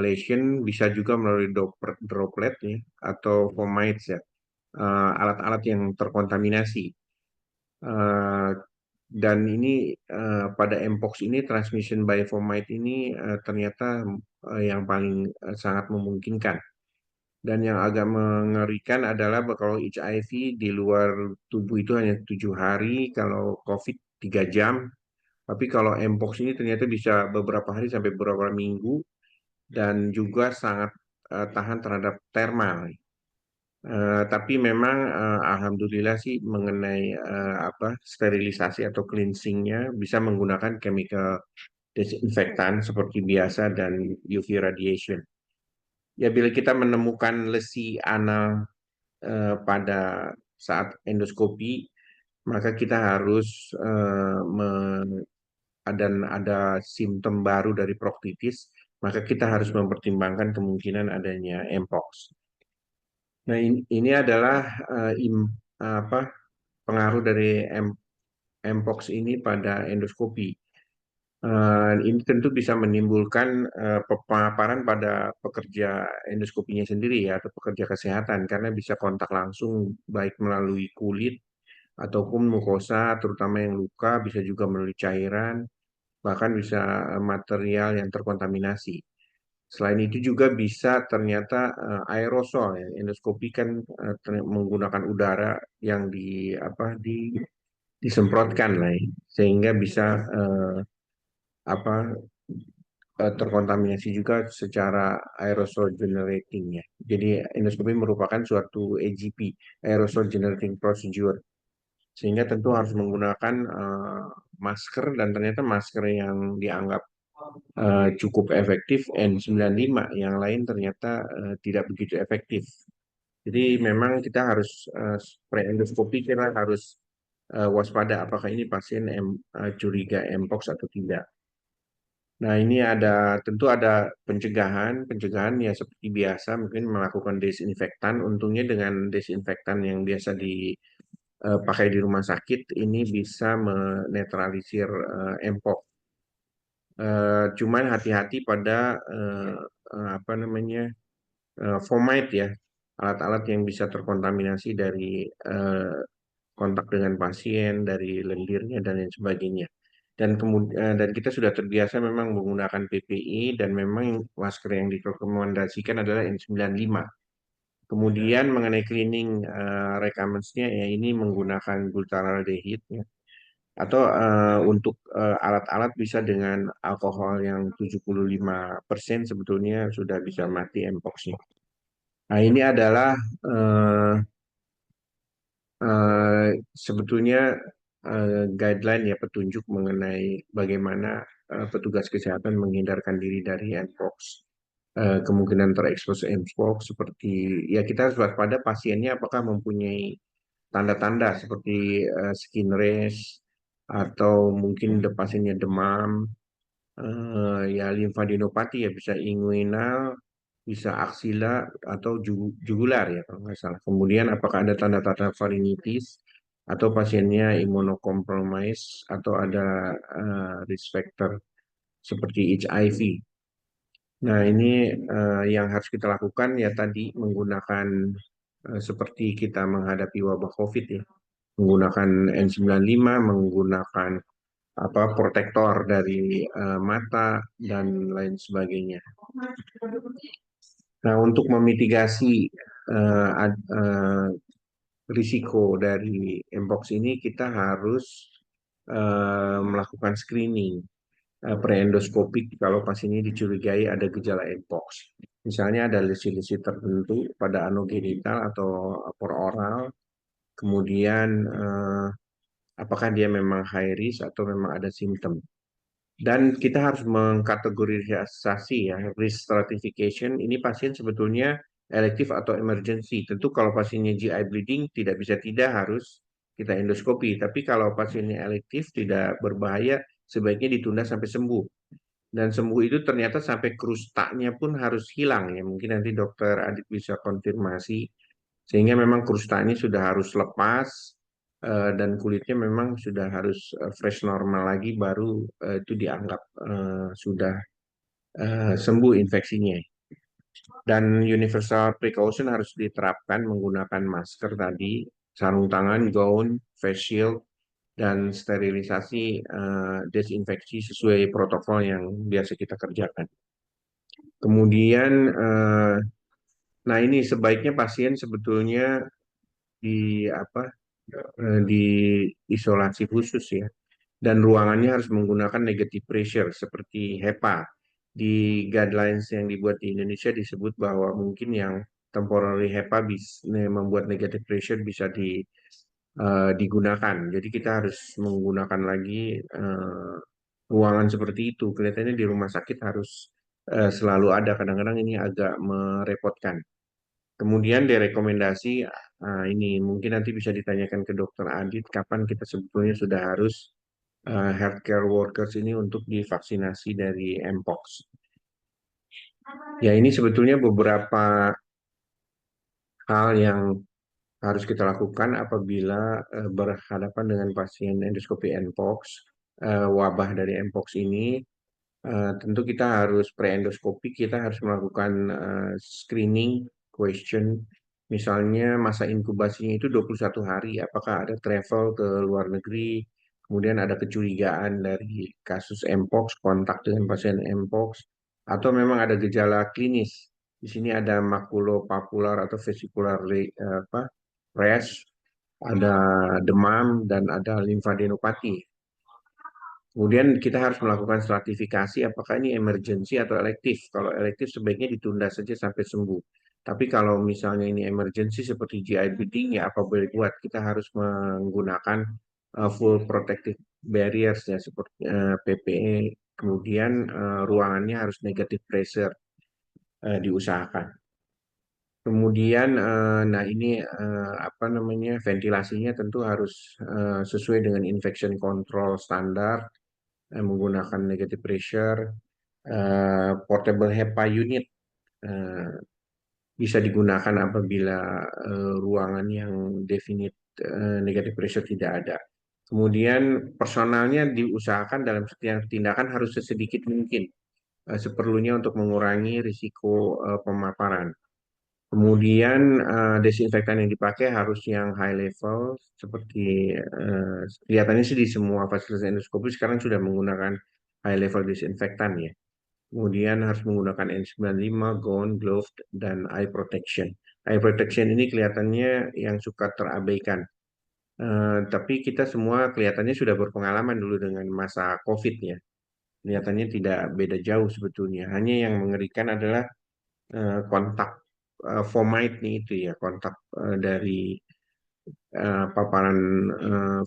lesion, bisa juga melalui droplet ya, atau fomites ya, alat-alat yang terkontaminasi. Eh, dan ini pada mpox ini transmission by fomite ini ternyata yang paling sangat memungkinkan. Dan yang agak mengerikan adalah kalau HIV di luar tubuh itu hanya 7 hari, kalau COVID 3 jam. Tapi kalau mpox ini ternyata bisa beberapa hari sampai beberapa minggu dan juga sangat tahan terhadap thermal. Tapi memang alhamdulillah sih mengenai apa sterilisasi atau cleansingnya bisa menggunakan chemical disinfektan seperti biasa dan UV radiation. Ya bila kita menemukan lesi anal pada saat endoskopi, maka kita harus ada simptom baru dari proktitis, maka kita harus mempertimbangkan kemungkinan adanya mpox. Nah ini adalah apa pengaruh dari mpox ini pada endoskopi. Ini tentu bisa menimbulkan paparan pada pekerja endoskopinya sendiri ya atau pekerja kesehatan karena bisa kontak langsung baik melalui kulit ataupun mukosa terutama yang luka, bisa juga melalui cairan, bahkan bisa material yang terkontaminasi. Selain itu juga bisa ternyata aerosol ya. Endoskopi kan menggunakan udara yang disemprotkan lah ya. Sehingga bisa terkontaminasi juga secara aerosol generating ya. Jadi endoskopi merupakan suatu AGP, aerosol generating procedure. Sehingga tentu harus menggunakan masker dan ternyata masker yang dianggap cukup efektif N95, yang lain ternyata tidak begitu efektif. Jadi memang kita harus pre-endoskopi kita harus waspada apakah ini pasien curiga mpox atau tidak. Nah, ini tentu ada pencegahan ya seperti biasa mungkin melakukan desinfektan. Untungnya dengan desinfektan yang biasa dipakai di rumah sakit ini bisa menetralisir mpox. Cuman hati-hati pada apa namanya formaldehyde ya, alat-alat yang bisa terkontaminasi dari kontak dengan pasien, dari lendirnya dan lain sebagainya. Dan kemudian dan kita sudah terbiasa memang menggunakan PPI dan memang masker yang direkomendasikan adalah N95. Kemudian mengenai cleaning recurrence-nya ya ini menggunakan glutaraldehyde ya. Atau untuk alat-alat bisa dengan alkohol yang 75% sebetulnya sudah bisa mati mpox-nya. Nah, ini adalah eh, eh, sebetulnya guideline ya petunjuk mengenai bagaimana petugas kesehatan menghindarkan diri dari mpox. Kemungkinan terekspos mpox seperti ya kita harus waspada pasiennya apakah mempunyai tanda-tanda seperti skin rash atau mungkin pasiennya demam, ya limfadenopati ya bisa inguinal, bisa aksila atau jugular ya kalau nggak salah. Kemudian apakah ada tanda-tanda faringitis atau pasiennya imunokompromis atau ada risk factor seperti HIV. Nah, ini yang harus kita lakukan ya tadi menggunakan seperti kita menghadapi wabah COVID ya, menggunakan N95, menggunakan apa protektor dari mata dan lain sebagainya. Nah, untuk memitigasi risiko dari mpox ini kita harus melakukan screening preendoskopik kalau pasiennya dicurigai ada gejala mpox. Misalnya ada lesi-lesi tertentu pada anogenital atau por oral, kemudian apakah dia memang high risk atau memang ada simptom. Dan kita harus mengkategorisasi ya, risk stratification. Ini pasien sebetulnya elektif atau emergency. Tentu kalau pasiennya GI bleeding tidak bisa tidak harus kita endoskopi. Tapi kalau pasiennya elektif tidak berbahaya, sebaiknya ditunda sampai sembuh. Dan sembuh itu ternyata sampai krustanya pun harus hilang ya. Mungkin nanti dokter Adit bisa konfirmasi. Sehingga memang krustanya sudah harus lepas dan kulitnya memang sudah harus fresh normal lagi baru itu dianggap sudah sembuh infeksinya. Dan universal precaution harus diterapkan menggunakan masker tadi, sarung tangan, gaun, face shield, dan sterilisasi desinfeksi sesuai protokol yang biasa kita kerjakan. Kemudian, nah ini sebaiknya pasien sebetulnya di apa di isolasi khusus ya. Dan ruangannya harus menggunakan negative pressure seperti HEPA. Di guidelines yang dibuat di Indonesia disebut bahwa mungkin yang temporary HEPA bisa membuat negative pressure bisa digunakan. Jadi kita harus menggunakan lagi ruangan seperti itu. Kelihatannya di rumah sakit harus selalu ada. Kadang-kadang ini agak merepotkan. Kemudian direkomendasi ini mungkin nanti bisa ditanyakan ke Dokter Adit kapan kita sebetulnya sudah harus healthcare workers ini untuk divaksinasi dari mpox. Ya ini sebetulnya beberapa hal yang harus kita lakukan apabila berhadapan dengan pasien endoskopi mpox, wabah dari mpox ini. Tentu kita harus pre-endoskopi, kita harus melakukan screening question. Misalnya masa inkubasinya itu 21 hari, apakah ada travel ke luar negeri, kemudian ada kecurigaan dari kasus mpox, kontak dengan pasien mpox, atau memang ada gejala klinis. Di sini ada makulopapular atau vesicular rash, ada demam, dan ada limfadenopati. Kemudian kita harus melakukan stratifikasi apakah ini emergency atau elektif. Kalau elektif sebaiknya ditunda saja sampai sembuh. Tapi kalau misalnya ini emergency seperti GI bleeding ya apa boleh buat. Kita harus menggunakan full protective barriers ya seperti PPE. Kemudian ruangannya harus negative pressure diusahakan. Kemudian, nah ini apa namanya ventilasinya tentu harus sesuai dengan infection control standar menggunakan negative pressure, portable HEPA unit eh, bisa digunakan apabila ruangan yang definite negative pressure tidak ada. Kemudian personalnya diusahakan dalam setiap tindakan harus sesedikit mungkin seperlunya untuk mengurangi risiko pemaparan. Kemudian desinfektan yang dipakai harus yang high level seperti kelihatannya sih di semua fasilitas endoskopi sekarang sudah menggunakan high level desinfektan ya. Kemudian harus menggunakan N95, gown, glove, dan eye protection. Eye protection ini kelihatannya yang suka terabaikan. Tapi kita semua kelihatannya sudah berpengalaman dulu dengan masa COVID ya. Kelihatannya tidak beda jauh sebetulnya. Hanya yang mengerikan adalah kontak fomite nih itu ya, kontak dari paparan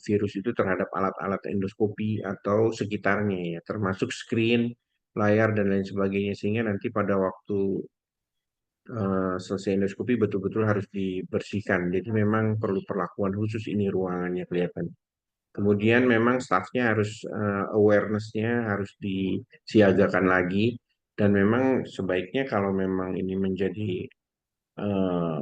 virus itu terhadap alat-alat endoskopi atau sekitarnya ya, termasuk screen, layar dan lain sebagainya sehingga nanti pada waktu selesai endoskopi betul-betul harus dibersihkan. Jadi memang perlu perlakuan khusus ini ruangannya kelihatan. Kemudian memang staffnya harus awareness-nya harus disiagakan lagi dan memang sebaiknya kalau memang ini menjadi eh,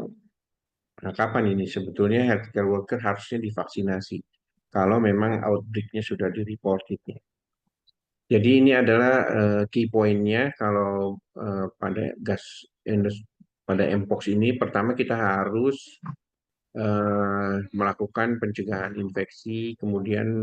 nah, kapan ini sebetulnya healthcare worker harusnya divaksinasi kalau memang outbreak-nya sudah di-reported ya. Jadi ini adalah key point-nya kalau pada pada mpox ini pertama kita harus melakukan pencegahan infeksi, kemudian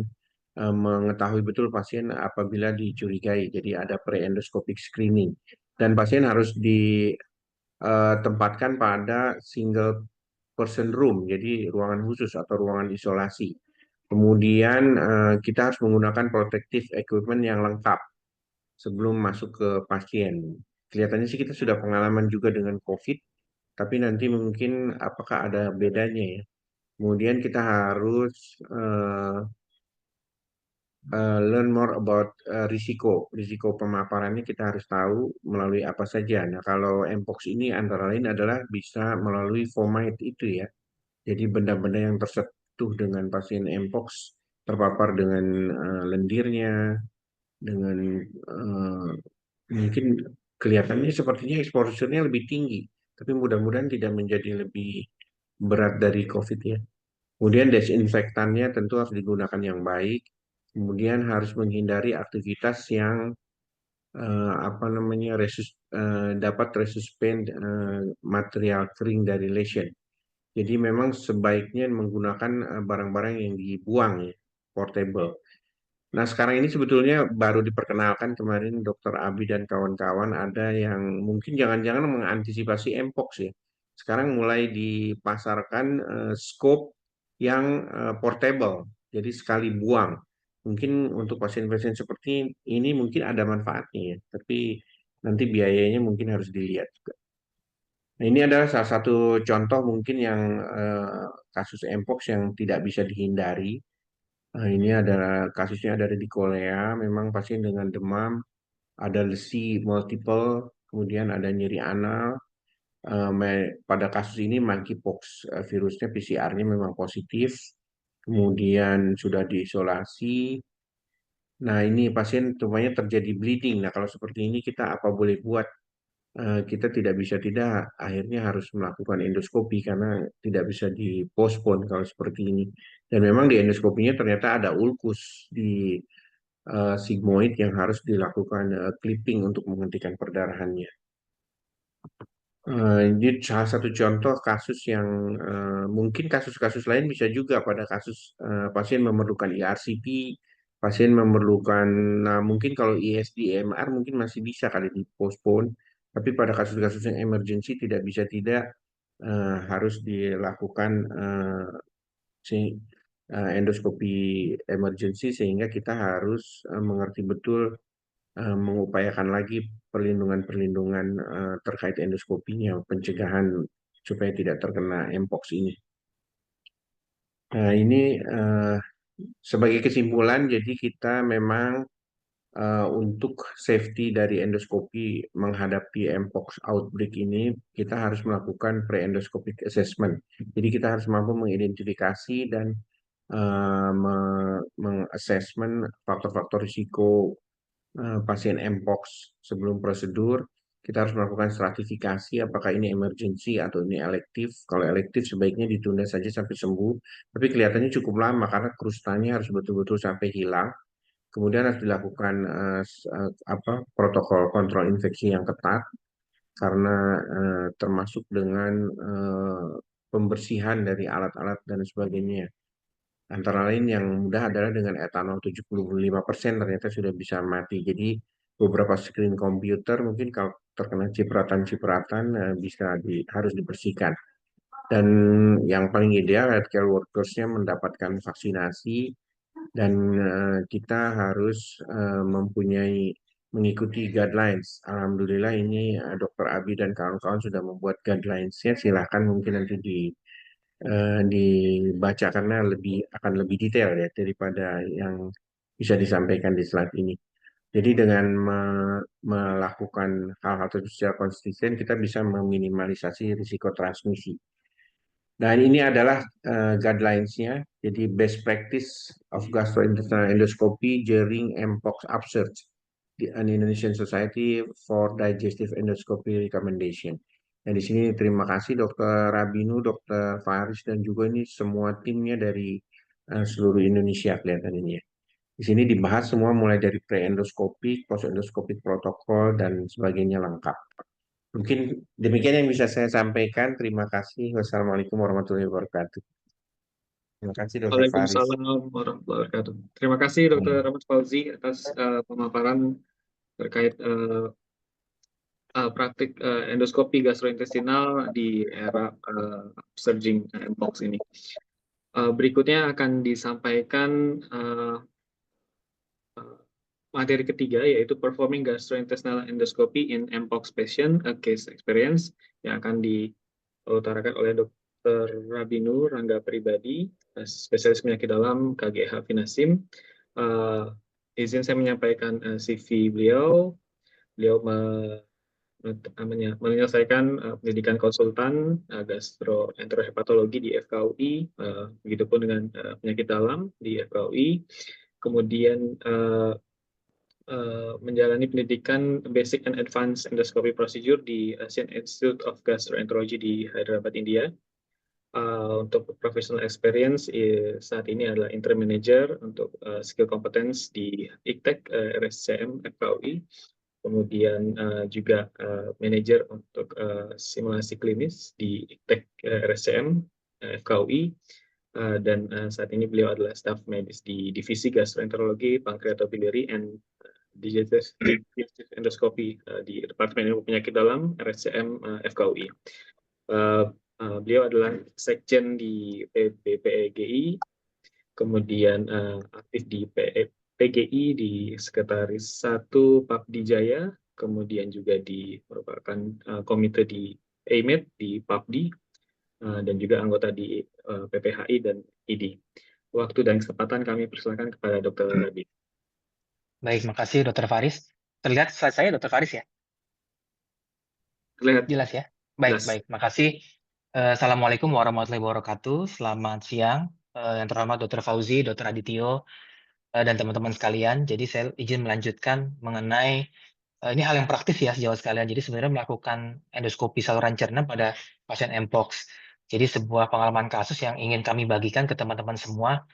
mengetahui betul pasien apabila dicurigai. Jadi ada pre-endoscopic screening dan pasien harus ditempatkan pada single person room, jadi ruangan khusus atau ruangan isolasi. Kemudian kita harus menggunakan protective equipment yang lengkap sebelum masuk ke pasien. Kelihatannya sih kita sudah pengalaman juga dengan COVID, tapi nanti mungkin apakah ada bedanya ya. Kemudian kita harus learn more about risiko pemaparannya kita harus tahu melalui apa saja. Nah, kalau mpox ini antara lain adalah bisa melalui fomite itu ya. Jadi benda-benda yang tersentuh dengan pasien mpox terpapar dengan lendirnya, dengan eh, mungkin kelihatannya sepertinya exposure-nya lebih tinggi, tapi mudah-mudahan tidak menjadi lebih berat dari COVID ya. Kemudian desinfektannya tentu harus digunakan yang baik. Kemudian harus menghindari aktivitas yang apa namanya dapat resuspend material kering dari lesion. Jadi memang sebaiknya menggunakan barang-barang yang dibuang ya, portable. Nah, sekarang ini sebetulnya baru diperkenalkan kemarin Dr. Abi dan kawan-kawan ada yang mungkin jangan-jangan mengantisipasi mpox ya. Sekarang mulai dipasarkan scope yang portable, jadi sekali buang. Mungkin untuk pasien-pasien seperti ini mungkin ada manfaatnya ya, tapi nanti biayanya mungkin harus dilihat juga. Nah, ini adalah salah satu contoh mungkin yang kasus mpox yang tidak bisa dihindari. Nah, ini adalah kasusnya ada di Korea, memang pasien dengan demam, ada lesi multiple, kemudian ada nyeri anal. Pada kasus ini monkeypox virusnya PCR-nya memang positif, kemudian sudah diisolasi. Nah, ini pasien rupanya terjadi bleeding. Nah, kalau seperti ini kita apa boleh buat? Kita tidak bisa tidak akhirnya harus melakukan endoskopi karena tidak bisa dipospon kalau seperti ini. Dan memang di endoskopinya ternyata ada ulkus di sigmoid yang harus dilakukan clipping untuk menghentikan perdarahannya. Ini salah satu contoh kasus yang mungkin kasus-kasus lain bisa juga pada kasus pasien memerlukan ERCP, pasien memerlukan, nah mungkin kalau ESD-MR mungkin masih bisa kali dipospon, tapi pada kasus-kasus yang emergency tidak bisa tidak harus dilakukan endoskopi emergency sehingga kita harus mengerti betul mengupayakan lagi perlindungan-perlindungan terkait endoskopinya, pencegahan supaya tidak terkena mpox ini. Nah, ini sebagai kesimpulan, jadi kita memang untuk safety dari endoskopi menghadapi mpox outbreak ini, kita harus melakukan pre-endoscopic assessment. Jadi kita harus mampu mengidentifikasi dan mengassessment faktor-faktor risiko pasien mpox sebelum prosedur kita harus melakukan stratifikasi apakah ini emergency atau ini elektif. Kalau elektif sebaiknya ditunda saja sampai sembuh, tapi kelihatannya cukup lama karena krustanya harus betul-betul sampai hilang. Kemudian harus dilakukan protokol kontrol infeksi yang ketat karena termasuk dengan pembersihan dari alat-alat dan sebagainya. Antara lain yang mudah adalah dengan etanol 75% ternyata sudah bisa mati. Jadi beberapa screen komputer mungkin kalau terkena cipratan-cipratan harus dibersihkan. Dan yang paling ideal healthcare workers-nya mendapatkan vaksinasi dan kita harus mengikuti guidelines. Alhamdulillah ini Dr. Abi dan kawan-kawan sudah membuat guidelines-nya. Silahkan mungkin nanti dibaca karena akan lebih detail ya daripada yang bisa disampaikan di slide ini. Jadi dengan melakukan hal-hal tersebut secara konsisten, kita bisa meminimalisasi risiko transmisi. Dan ini adalah guidelines-nya. Jadi best practice of gastrointestinal endoscopy during mpox upsurge, the Indonesian Society for Digestive Endoscopy Recommendation. Nah, di sini terima kasih Dr. Rabinu, Dr. Faris, dan juga ini semua timnya dari seluruh Indonesia kelihatan ini ya. Di sini dibahas semua mulai dari pre-endoskopik, post-endoskopik protokol, dan sebagainya lengkap. Mungkin demikian yang bisa saya sampaikan. Terima kasih. Wassalamualaikum warahmatullahi wabarakatuh. Terima kasih Dr. Faris. Waalaikumsalam warahmatullahi wabarakatuh. Terima kasih Dr. Rahmat Fauzi atas pemaparan terkait praktik endoskopi gastrointestinal di era surging mpox ini. Berikutnya akan disampaikan materi ketiga, yaitu Performing Gastrointestinal Endoscopy in Mpox Patient, a Case Experience, yang akan diutarakan oleh Dr. Rabinu Rangga Pribadi, spesialis penyakit dalam KGH Finasim. Izin saya menyampaikan CV beliau. Beliau menyelesaikan pendidikan konsultan gastroenterohepatologi di FKUI, begitupun dengan penyakit dalam di FKUI. Kemudian menjalani pendidikan Basic and Advanced Endoscopy Procedure di Asian Institute of Gastroenterology di Hyderabad, India. Untuk professional experience saat ini adalah interim manager untuk skill competence di IKTEK RSCM FKUI, kemudian juga manager untuk simulasi klinis di IKTEK RSCM FKUI, dan saat ini beliau adalah staf medis di divisi gastroenterologi, pankreatobiliary and digestive endoscopy di Departemen Ilmu Penyakit Dalam RSCM FKUI. Beliau adalah sekjen di PGI, kemudian aktif di PGI di Sekretaris 1 PAPDI Jaya, kemudian juga merupakan komite di AMED di PAPDI, dan juga anggota di PPHI dan ID. Waktu dan kesempatan kami persilakan kepada Dr. Rabi. Baik, makasih Dr. Faris. Terlihat slide saya Dr. Faris ya? Terlihat. Jelas ya? Baik, Jelas. baik. Makasih. Assalamualaikum warahmatullahi wabarakatuh. Selamat siang, yang terhormat Dr. Fauzi, Dr. Adityo, dan teman-teman sekalian. Jadi saya izin melanjutkan mengenai ini hal yang praktis ya sejauh sekalian. Jadi sebenarnya melakukan endoskopi saluran cerna pada pasien mpox. Jadi sebuah pengalaman kasus yang ingin kami bagikan ke teman-teman semua.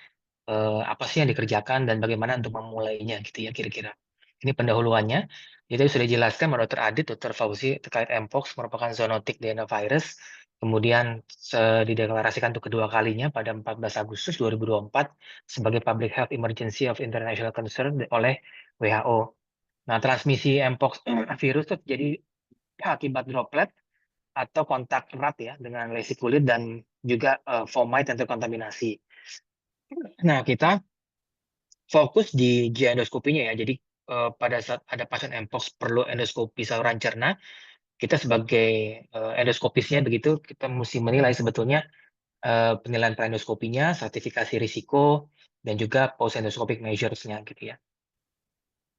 Apa sih yang dikerjakan dan bagaimana untuk memulainya gitu ya kira-kira. Ini pendahuluannya. Jadi sudah dijelaskan oleh Dr. Adit, Dr. Fauzi terkait mpox merupakan zoonotic adenovirus. Kemudian dideklarasikan untuk kedua kalinya pada 14 Agustus 2024 sebagai Public Health Emergency of International Concern oleh WHO. Nah, transmisi mpox virus itu terjadi akibat droplet atau kontak erat ya dengan lesi kulit dan juga fomite yang terkontaminasi. Nah, kita fokus di endoskopinya ya. Jadi pada saat ada pasien mpox perlu endoskopi saluran cerna, kita sebagai endoskopisnya begitu, kita mesti menilai sebetulnya penilaian pre-endoskopinya, stratifikasi risiko, dan juga post-endoscopic measures-nya gitu ya.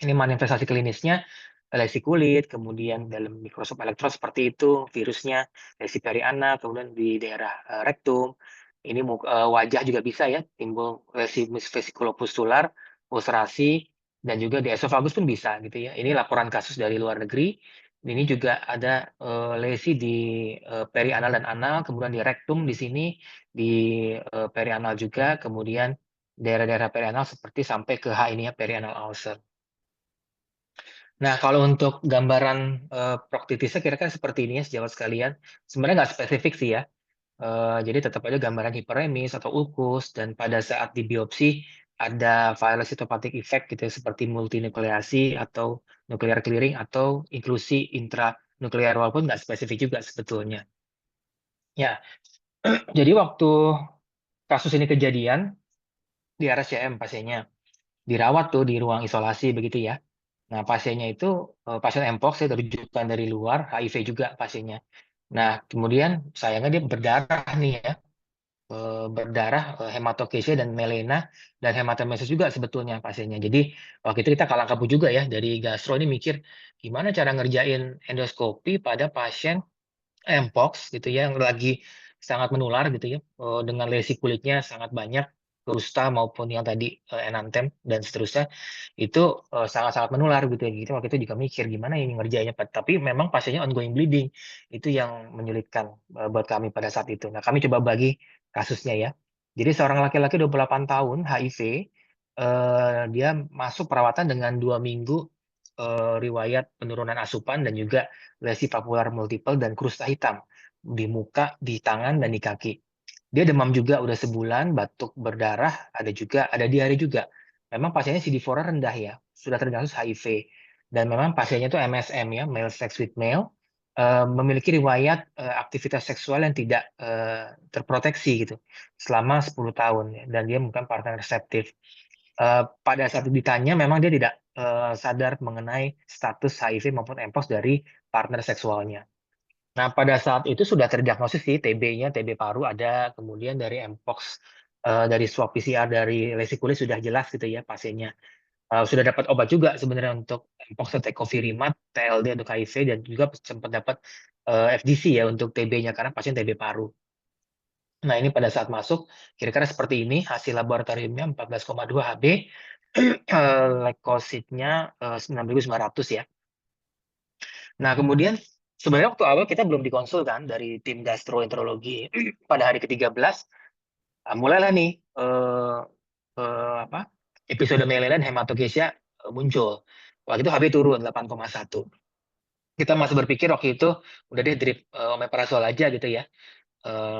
Ini manifestasi klinisnya, lesi kulit, kemudian dalam mikroskop elektron seperti itu, virusnya, lesi periana, kemudian di daerah rektum. Ini wajah juga bisa ya, timbul lesi vesikulopustular, ulcerasi, dan juga di esofagus pun bisa gitu ya. Ini laporan kasus dari luar negeri, Ini juga ada lesi di perianal dan anal, kemudian di rektum di sini, di perianal juga, kemudian daerah-daerah perianal seperti sampai ke H ini ya, perianal ulcer. Nah, kalau untuk gambaran proktitisnya kira-kira seperti ini ya, sejawat sekalian. Sebenarnya nggak spesifik sih ya. Jadi tetap ada gambaran hiperemis atau ulkus, dan pada saat di biopsi ada viral cytopathic effect gitu ya, seperti multinukleasi atau nuclear clearing atau inklusi intranuklear, walaupun nggak spesifik juga sebetulnya. Ya, jadi waktu kasus ini kejadian di RSCM pasiennya dirawat tuh di ruang isolasi begitu ya. Nah, pasiennya itu pasien mpox ya, rujukan dari luar, HIV juga pasiennya. Nah, kemudian sayangnya dia berdarah nih ya, berdarah, hematokesia dan melena dan hematemesis juga sebetulnya pasiennya. Jadi waktu itu kita kalang kabut juga ya dari gastro ini mikir gimana cara ngerjain endoskopi pada pasien mpox gitu ya, yang lagi sangat menular gitu ya, dengan lesi kulitnya sangat banyak, kusta maupun yang tadi enantem dan seterusnya, itu sangat-sangat menular gitu ya. Gitu waktu itu juga mikir gimana ini ngerjainnya, tapi memang pasiennya ongoing bleeding, itu yang menyulitkan buat kami pada saat itu. Nah, kami coba bagi kasusnya ya. Jadi seorang laki-laki 28 tahun HIV, dia masuk perawatan dengan 2 minggu riwayat penurunan asupan dan juga lesi papular multiple dan krusta hitam di muka, di tangan, dan di kaki. Dia demam juga udah sebulan, batuk berdarah, ada diare juga. Memang pasiennya CD4 rendah ya, sudah terdiagnosis HIV. Dan memang pasiennya itu MSM ya, male sex with male, memiliki riwayat aktivitas seksual yang tidak terproteksi gitu selama 10 tahun ya, dan dia bukan partner reseptif. Pada saat ditanya memang dia tidak sadar mengenai status HIV maupun mpox dari partner seksualnya. Nah, pada saat itu sudah terdiagnosis sih TB-nya, TB paru ada, kemudian dari mpox, dari swab PCR dari lesi kulit sudah jelas gitu ya pasiennya. Sudah dapat obat juga sebenarnya untuk mpox, tecovirimat, TLD untuk HIV, dan juga sempat dapat FDC ya untuk TB-nya karena pasien TB paru. Nah, ini pada saat masuk kira-kira seperti ini hasil laboratoriumnya 14,2 Hb, leukositnya 9.900 ya. Nah, kemudian sebenarnya waktu awal kita belum dikonsul kan dari tim gastroenterologi. Pada hari ke-13 mulailah nih episode melena dan hematokesia muncul. Waktu itu HB turun 8,1. Kita masih berpikir waktu itu udah deh drip omeprazole aja gitu ya.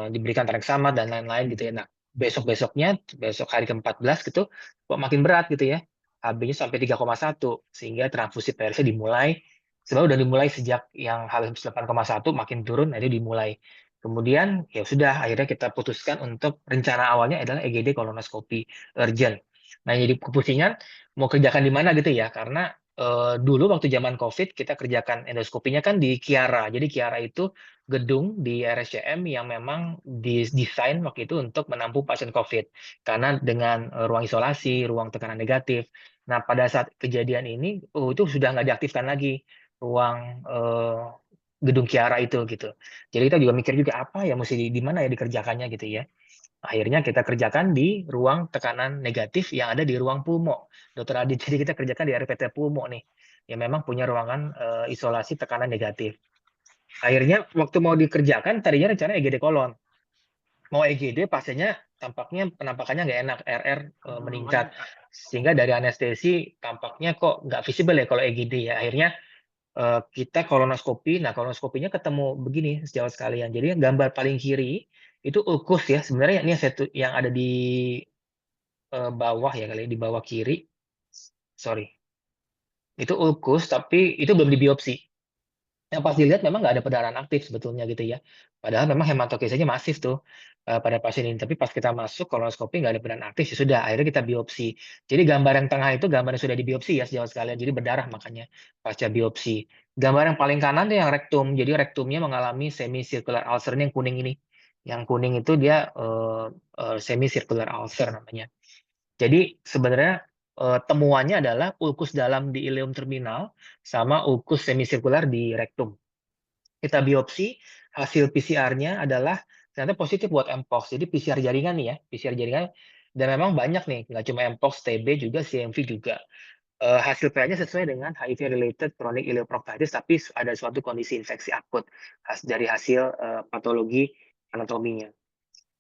Diberikan tranexamat dan lain-lain gitu ya. Nah, besok-besoknya, besok hari ke-14 gitu, kok makin berat gitu ya. HB-nya sampai 3,1, sehingga transfusi PRC dimulai. Sebenarnya udah dimulai sejak yang HB 8,1 makin turun, nah itu dimulai. Kemudian ya sudah, akhirnya kita putuskan untuk rencana awalnya adalah EGD kolonoskopi urgent. Nah, jadi kepusingan mau kerjakan di mana gitu ya, karena dulu waktu zaman COVID kita kerjakan endoskopinya kan di Kiara. Jadi Kiara itu gedung di RSCM yang memang didesain waktu itu untuk menampung pasien COVID. Karena dengan ruang isolasi, ruang tekanan negatif. Nah, pada saat kejadian ini, itu sudah nggak diaktifkan lagi ruang gedung Kiara itu gitu. Jadi kita juga mikir juga apa ya mesti di mana ya dikerjakannya gitu ya. Akhirnya kita kerjakan di ruang tekanan negatif yang ada di ruang pulmo. Dokter Adit, jadi kita kerjakan di RPT pulmo nih, yang memang punya ruangan isolasi tekanan negatif. Akhirnya waktu mau dikerjakan, tadinya rencana EGD kolon. Mau EGD pasiennya tampaknya penampakannya nggak enak, RR meningkat. Sehingga dari anestesi tampaknya kok nggak visible ya kalau EGD ya. Akhirnya kita kolonoskopi. Nah, kolonoskopinya ketemu begini sejauh sekalian. Jadi gambar paling kiri itu ulkus ya. Sebenarnya ini yang ada di bawah ya kali ya, di bawah kiri. Sorry. Itu ulkus, tapi itu belum dibiopsi. Yang pas dilihat memang nggak ada perdarahan aktif sebetulnya gitu ya. Padahal memang hematokesanya masif tuh pada pasien ini. Tapi pas kita masuk kolonoskopi nggak ada perdarahan aktif, ya sudah akhirnya kita biopsi. Jadi gambar yang tengah itu gambar yang sudah dibiopsi ya sejauh sekalian. Jadi berdarah makanya pasca biopsi. Gambar yang paling kanan itu yang rektum. Jadi rektumnya mengalami semicircular ulcer ini yang kuning ini. Yang kuning itu dia semicircular ulcer namanya. Jadi sebenarnya temuannya adalah ulkus dalam di ileum terminal sama ulkus semisirkular di rektum. Kita biopsi, hasil PCR-nya adalah ternyata positif buat mpox. Jadi PCR jaringan nih ya, PCR jaringan, dan memang banyak nih, nggak cuma mpox, TB juga, CMV juga. hasil PA-nya sesuai dengan HIV-related chronic ileoproctitis, tapi ada suatu kondisi infeksi akut dari hasil patologi anatominya.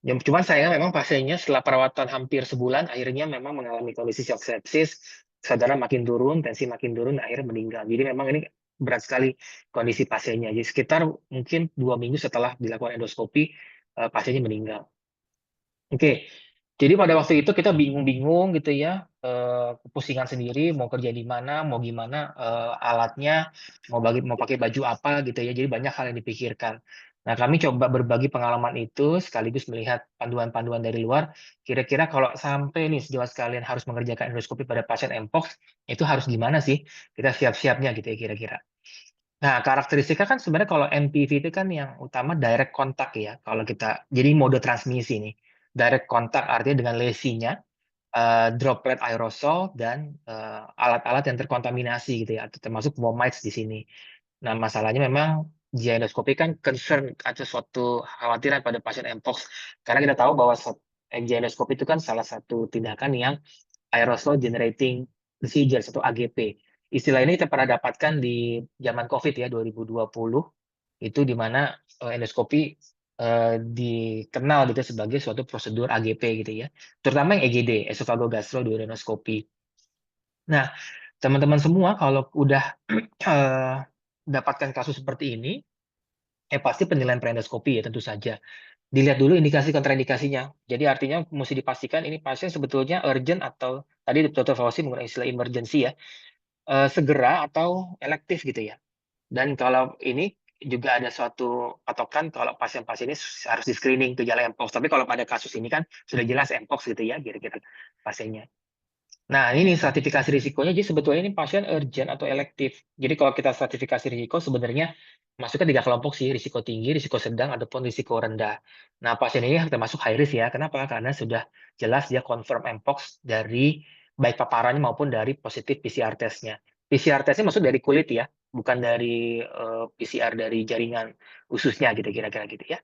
Cuman sayangnya memang pasiennya setelah perawatan hampir sebulan, akhirnya memang mengalami kondisi shock sepsis, kesadaran makin turun, tensi makin turun, akhirnya meninggal. Jadi memang ini berat sekali kondisi pasiennya. Jadi sekitar mungkin 2 minggu setelah dilakukan endoskopi, pasiennya meninggal. Oke, jadi pada waktu itu kita bingung-bingung gitu ya, kepusingan sendiri, mau kerja di mana, mau gimana, alatnya, mau pakai baju apa gitu ya. Jadi banyak hal yang dipikirkan. Nah, kami coba berbagi pengalaman itu sekaligus melihat panduan-panduan dari luar. Kira-kira kalau sampai nih sejauh sekalian harus mengerjakan endoskopi pada pasien mpox, itu harus gimana sih? Kita siap-siapnya gitu ya kira-kira. Nah, karakteristika kan sebenarnya kalau MPV itu kan yang utama direct contact ya. Kalau kita jadi mode transmisi nih. Direct contact artinya dengan lesinya, droplet aerosol dan alat-alat yang terkontaminasi gitu ya, termasuk fomites di sini. Nah, masalahnya memang GI endoskopi kan concern atau suatu khawatiran pada pasien mpox karena kita tahu bahwa GI endoskopi itu kan salah satu tindakan yang aerosol generating procedure atau AGP. Istilah ini kita pernah dapatkan di zaman COVID ya 2020 itu di mana endoskopi dikenal gitu sebagai suatu prosedur AGP gitu ya. Terutama yang EGD, esophagogastroduodenoscopy. Nah, teman-teman semua kalau udah dapatkan kasus seperti ini, pasti penilaian pre-endoskopi ya tentu saja. Dilihat dulu indikasi kontraindikasinya. Jadi artinya mesti dipastikan ini pasien sebetulnya urgent atau tadi Dr. Fauzi menggunakan istilah emergency ya, segera atau elektif gitu ya. Dan kalau ini juga ada suatu patokan kalau pasien-pasien ini harus di-screening gejala mpox. Tapi kalau pada kasus ini kan sudah jelas mpox gitu ya kira-kira pasiennya. Nah, ini stratifikasi risikonya, jadi sebetulnya ini pasien urgent atau elektif. Jadi kalau kita stratifikasi risiko sebenarnya masuknya 3 kelompok sih, risiko tinggi, risiko sedang, ataupun risiko rendah. Nah, pasien ini termasuk high risk ya. Kenapa? Karena sudah jelas dia confirm mpox dari baik paparannya maupun dari positif PCR testnya. PCR testnya maksud dari kulit ya, bukan dari PCR dari jaringan ususnya gitu kira-kira gitu ya.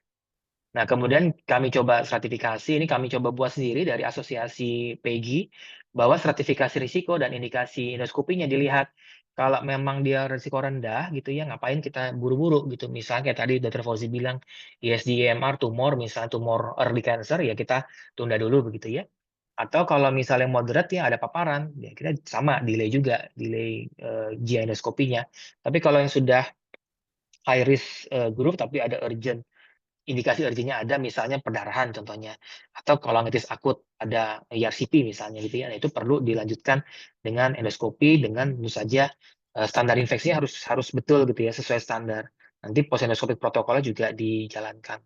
Nah, kemudian kami coba stratifikasi, ini kami coba buat sendiri dari asosiasi PEGI, bahwa stratifikasi risiko dan indikasi endoskopinya dilihat. Kalau memang dia risiko rendah gitu ya, ngapain kita buru-buru gitu. Misalnya kayak tadi Dr. Fauzi bilang, ISD EMR tumor, misalnya tumor early cancer, ya kita tunda dulu begitu ya. Atau kalau misalnya moderate ya ada paparan, ya kita sama, delay juga, delay GI endoskopinya. Tapi kalau yang sudah high risk group tapi ada urgent, indikasi urgennya ada misalnya perdarahan contohnya, atau kolonitis akut ada ERCP misalnya gitu ya, nah itu perlu dilanjutkan dengan endoskopi dengan tentu saja standar infeksinya harus betul gitu ya sesuai standar. Nanti post endoskopik protokolnya juga dijalankan.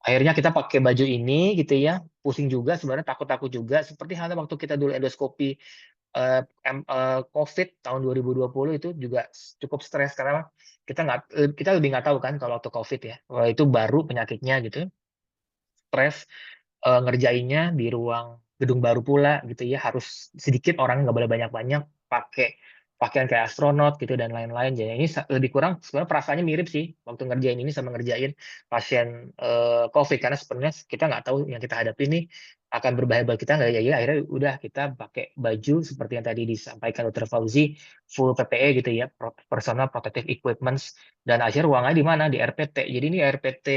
Akhirnya kita pakai baju ini gitu ya, pusing juga sebenarnya takut-takut juga seperti halnya waktu kita dulu endoskopi COVID tahun 2020 itu juga cukup stres karena kita lebih nggak tahu kan kalau waktu COVID ya, wah itu baru penyakitnya gitu, stres ngerjainnya di ruang gedung baru pula gitu ya, harus sedikit orang nggak boleh banyak-banyak, pakai pakaian kayak astronot gitu dan lain-lain. Jadi ini lebih kurang sebenarnya perasaannya mirip sih waktu ngerjain ini sama ngerjain pasien COVID karena sebenarnya kita nggak tahu yang kita hadapi ini akan berbahaya buat kita nggak ya. Akhirnya udah kita pakai baju seperti yang tadi disampaikan Dr. Fauzi, full PPE gitu ya, personal protective equipments, dan akhirnya ruangannya di mana? Di RPT. Jadi ini RPT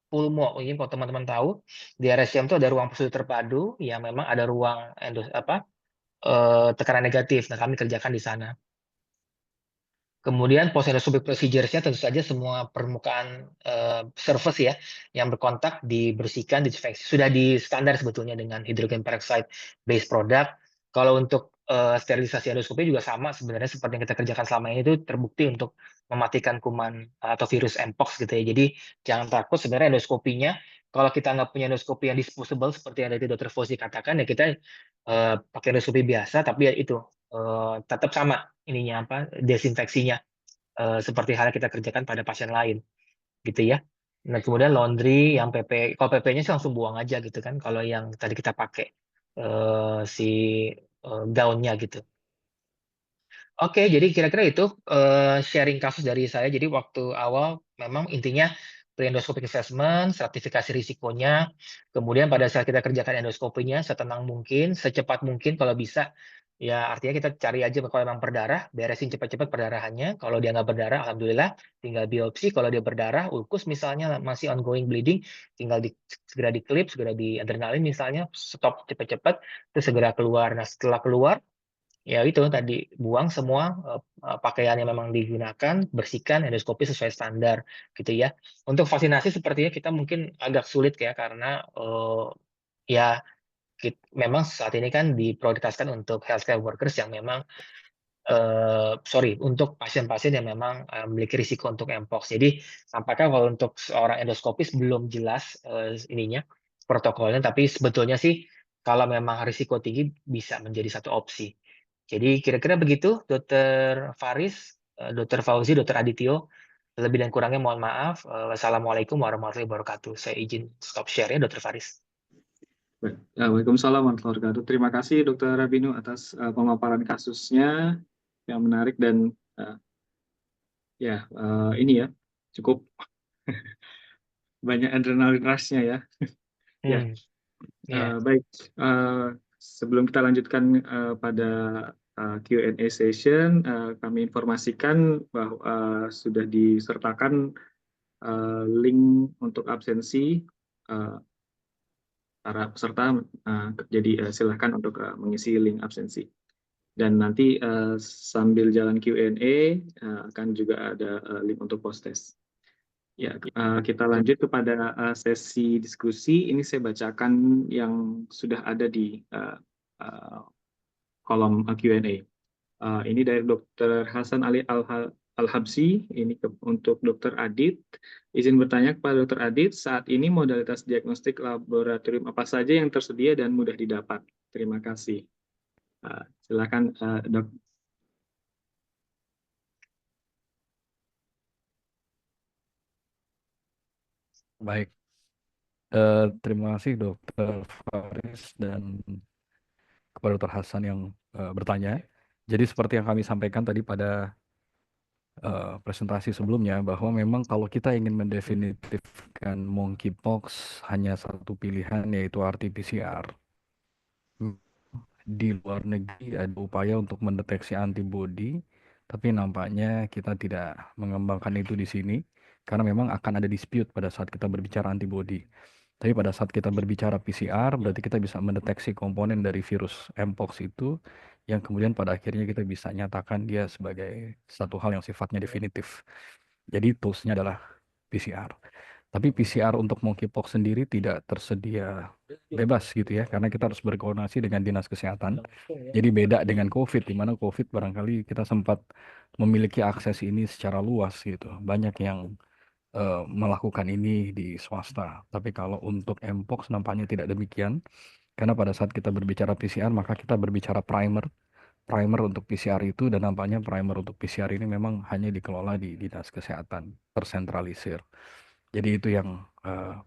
Pulmo, mungkin kalau teman-teman tahu, di RSCM itu ada ruang prosedur terpadu yang memang ada ruang tekanan negatif. Nah, kami kerjakan di sana. Kemudian post endoscopic procedures-nya tentu saja semua permukaan surface ya yang berkontak dibersihkan, disinfeksi. Sudah di standar sebetulnya dengan hydrogen peroxide based product. Kalau untuk sterilisasi endoskopi juga sama sebenarnya seperti yang kita kerjakan selama ini, itu terbukti untuk mematikan kuman atau virus mpox gitu ya. Jadi jangan takut, sebenarnya endoskopinya kalau kita nggak punya endoskopi yang disposable seperti yang tadi Dr. Fauzi katakan ya kita pakai endoskopi biasa, tapi ya itu tetap sama ininya apa desinfeksinya seperti halnya kita kerjakan pada pasien lain gitu ya. Nah, kemudian laundry yang PP, kalau PP-nya sih langsung buang aja gitu kan kalau yang tadi kita pakai si gaunnya gitu. Oke, jadi kira-kira itu sharing kasus dari saya. Jadi waktu awal memang intinya pre-endoscopic assessment, stratifikasi risikonya, kemudian pada saat kita kerjakan endoskopinya setenang mungkin, secepat mungkin kalau bisa Ya, artinya kita cari aja kalau memang berdarah, beresin cepat-cepat perdarahannya. Kalau dia nggak berdarah, alhamdulillah, tinggal biopsi. Kalau dia berdarah, ulkus misalnya masih ongoing bleeding, tinggal segera diklip, segera di adrenalin misalnya, stop cepat-cepat, terus segera keluar. Nah, setelah keluar, ya itu tadi buang semua pakaian yang memang digunakan, bersihkan, endoskopi sesuai standar, gitu ya. Untuk vaksinasi sepertinya kita mungkin agak sulit ya, karena ya memang saat ini kan diprioritaskan untuk healthcare workers yang memang untuk pasien-pasien yang memang memiliki risiko untuk mpox. Jadi apakah kalau untuk seorang endoskopis belum jelas ininya protokolnya, tapi sebetulnya sih kalau memang risiko tinggi bisa menjadi satu opsi. Jadi kira-kira begitu, Dokter Faris, Dokter Fauzi, Dokter Adityo. Lebih dan kurangnya mohon maaf. Wassalamualaikum warahmatullahi wabarakatuh. Saya izin stop share ya, Dokter Faris. Baik. Waalaikumsalam warahmatullahi wabarakatuh. Terima kasih Dr. Rabinu atas pemaparan kasusnya yang menarik dan ini ya cukup banyak adrenalin rush-nya ya. Ya, Ya. baik. Sebelum kita lanjutkan pada Q&A session, kami informasikan bahwa sudah disertakan link untuk absensi para peserta. Jadi silakan untuk mengisi link absensi. Dan nanti sambil jalan Q&A akan juga ada link untuk post test. Ya, kita lanjut kepada sesi diskusi. Ini saya bacakan yang sudah ada di kolom Q&A. Ini dari Dr. Hasan Ali Al-Habsi, ini untuk Dr. Adit. Izin bertanya kepada Dr. Adit, saat ini modalitas diagnostik laboratorium apa saja yang tersedia dan mudah didapat? Terima kasih. Silakan, Dok. Baik, terima kasih Dokter Faris dan kepada Dokter Hasan yang bertanya. Jadi seperti yang kami sampaikan tadi pada presentasi sebelumnya, bahwa memang kalau kita ingin mendefinitifkan monkeypox hanya satu pilihan, yaitu RT-PCR. Di luar negeri ada upaya untuk mendeteksi antibodi, tapi nampaknya kita tidak mengembangkan itu di sini karena memang akan ada dispute pada saat kita berbicara antibodi. Tapi pada saat kita berbicara PCR, berarti kita bisa mendeteksi komponen dari virus mpox itu yang kemudian pada akhirnya kita bisa nyatakan dia sebagai satu hal yang sifatnya definitif. Jadi toolsnya adalah PCR. Tapi PCR untuk monkeypox sendiri tidak tersedia bebas gitu ya, karena kita harus berkoordinasi dengan dinas kesehatan. Jadi beda dengan COVID, di mana COVID barangkali kita sempat memiliki akses ini secara luas gitu. Banyak yang melakukan ini di swasta. Tapi kalau untuk mpox nampaknya tidak demikian, karena pada saat kita berbicara PCR maka kita berbicara primer untuk PCR itu, dan nampaknya primer untuk PCR ini memang hanya dikelola di dinas kesehatan, tersentralisir. Jadi itu yang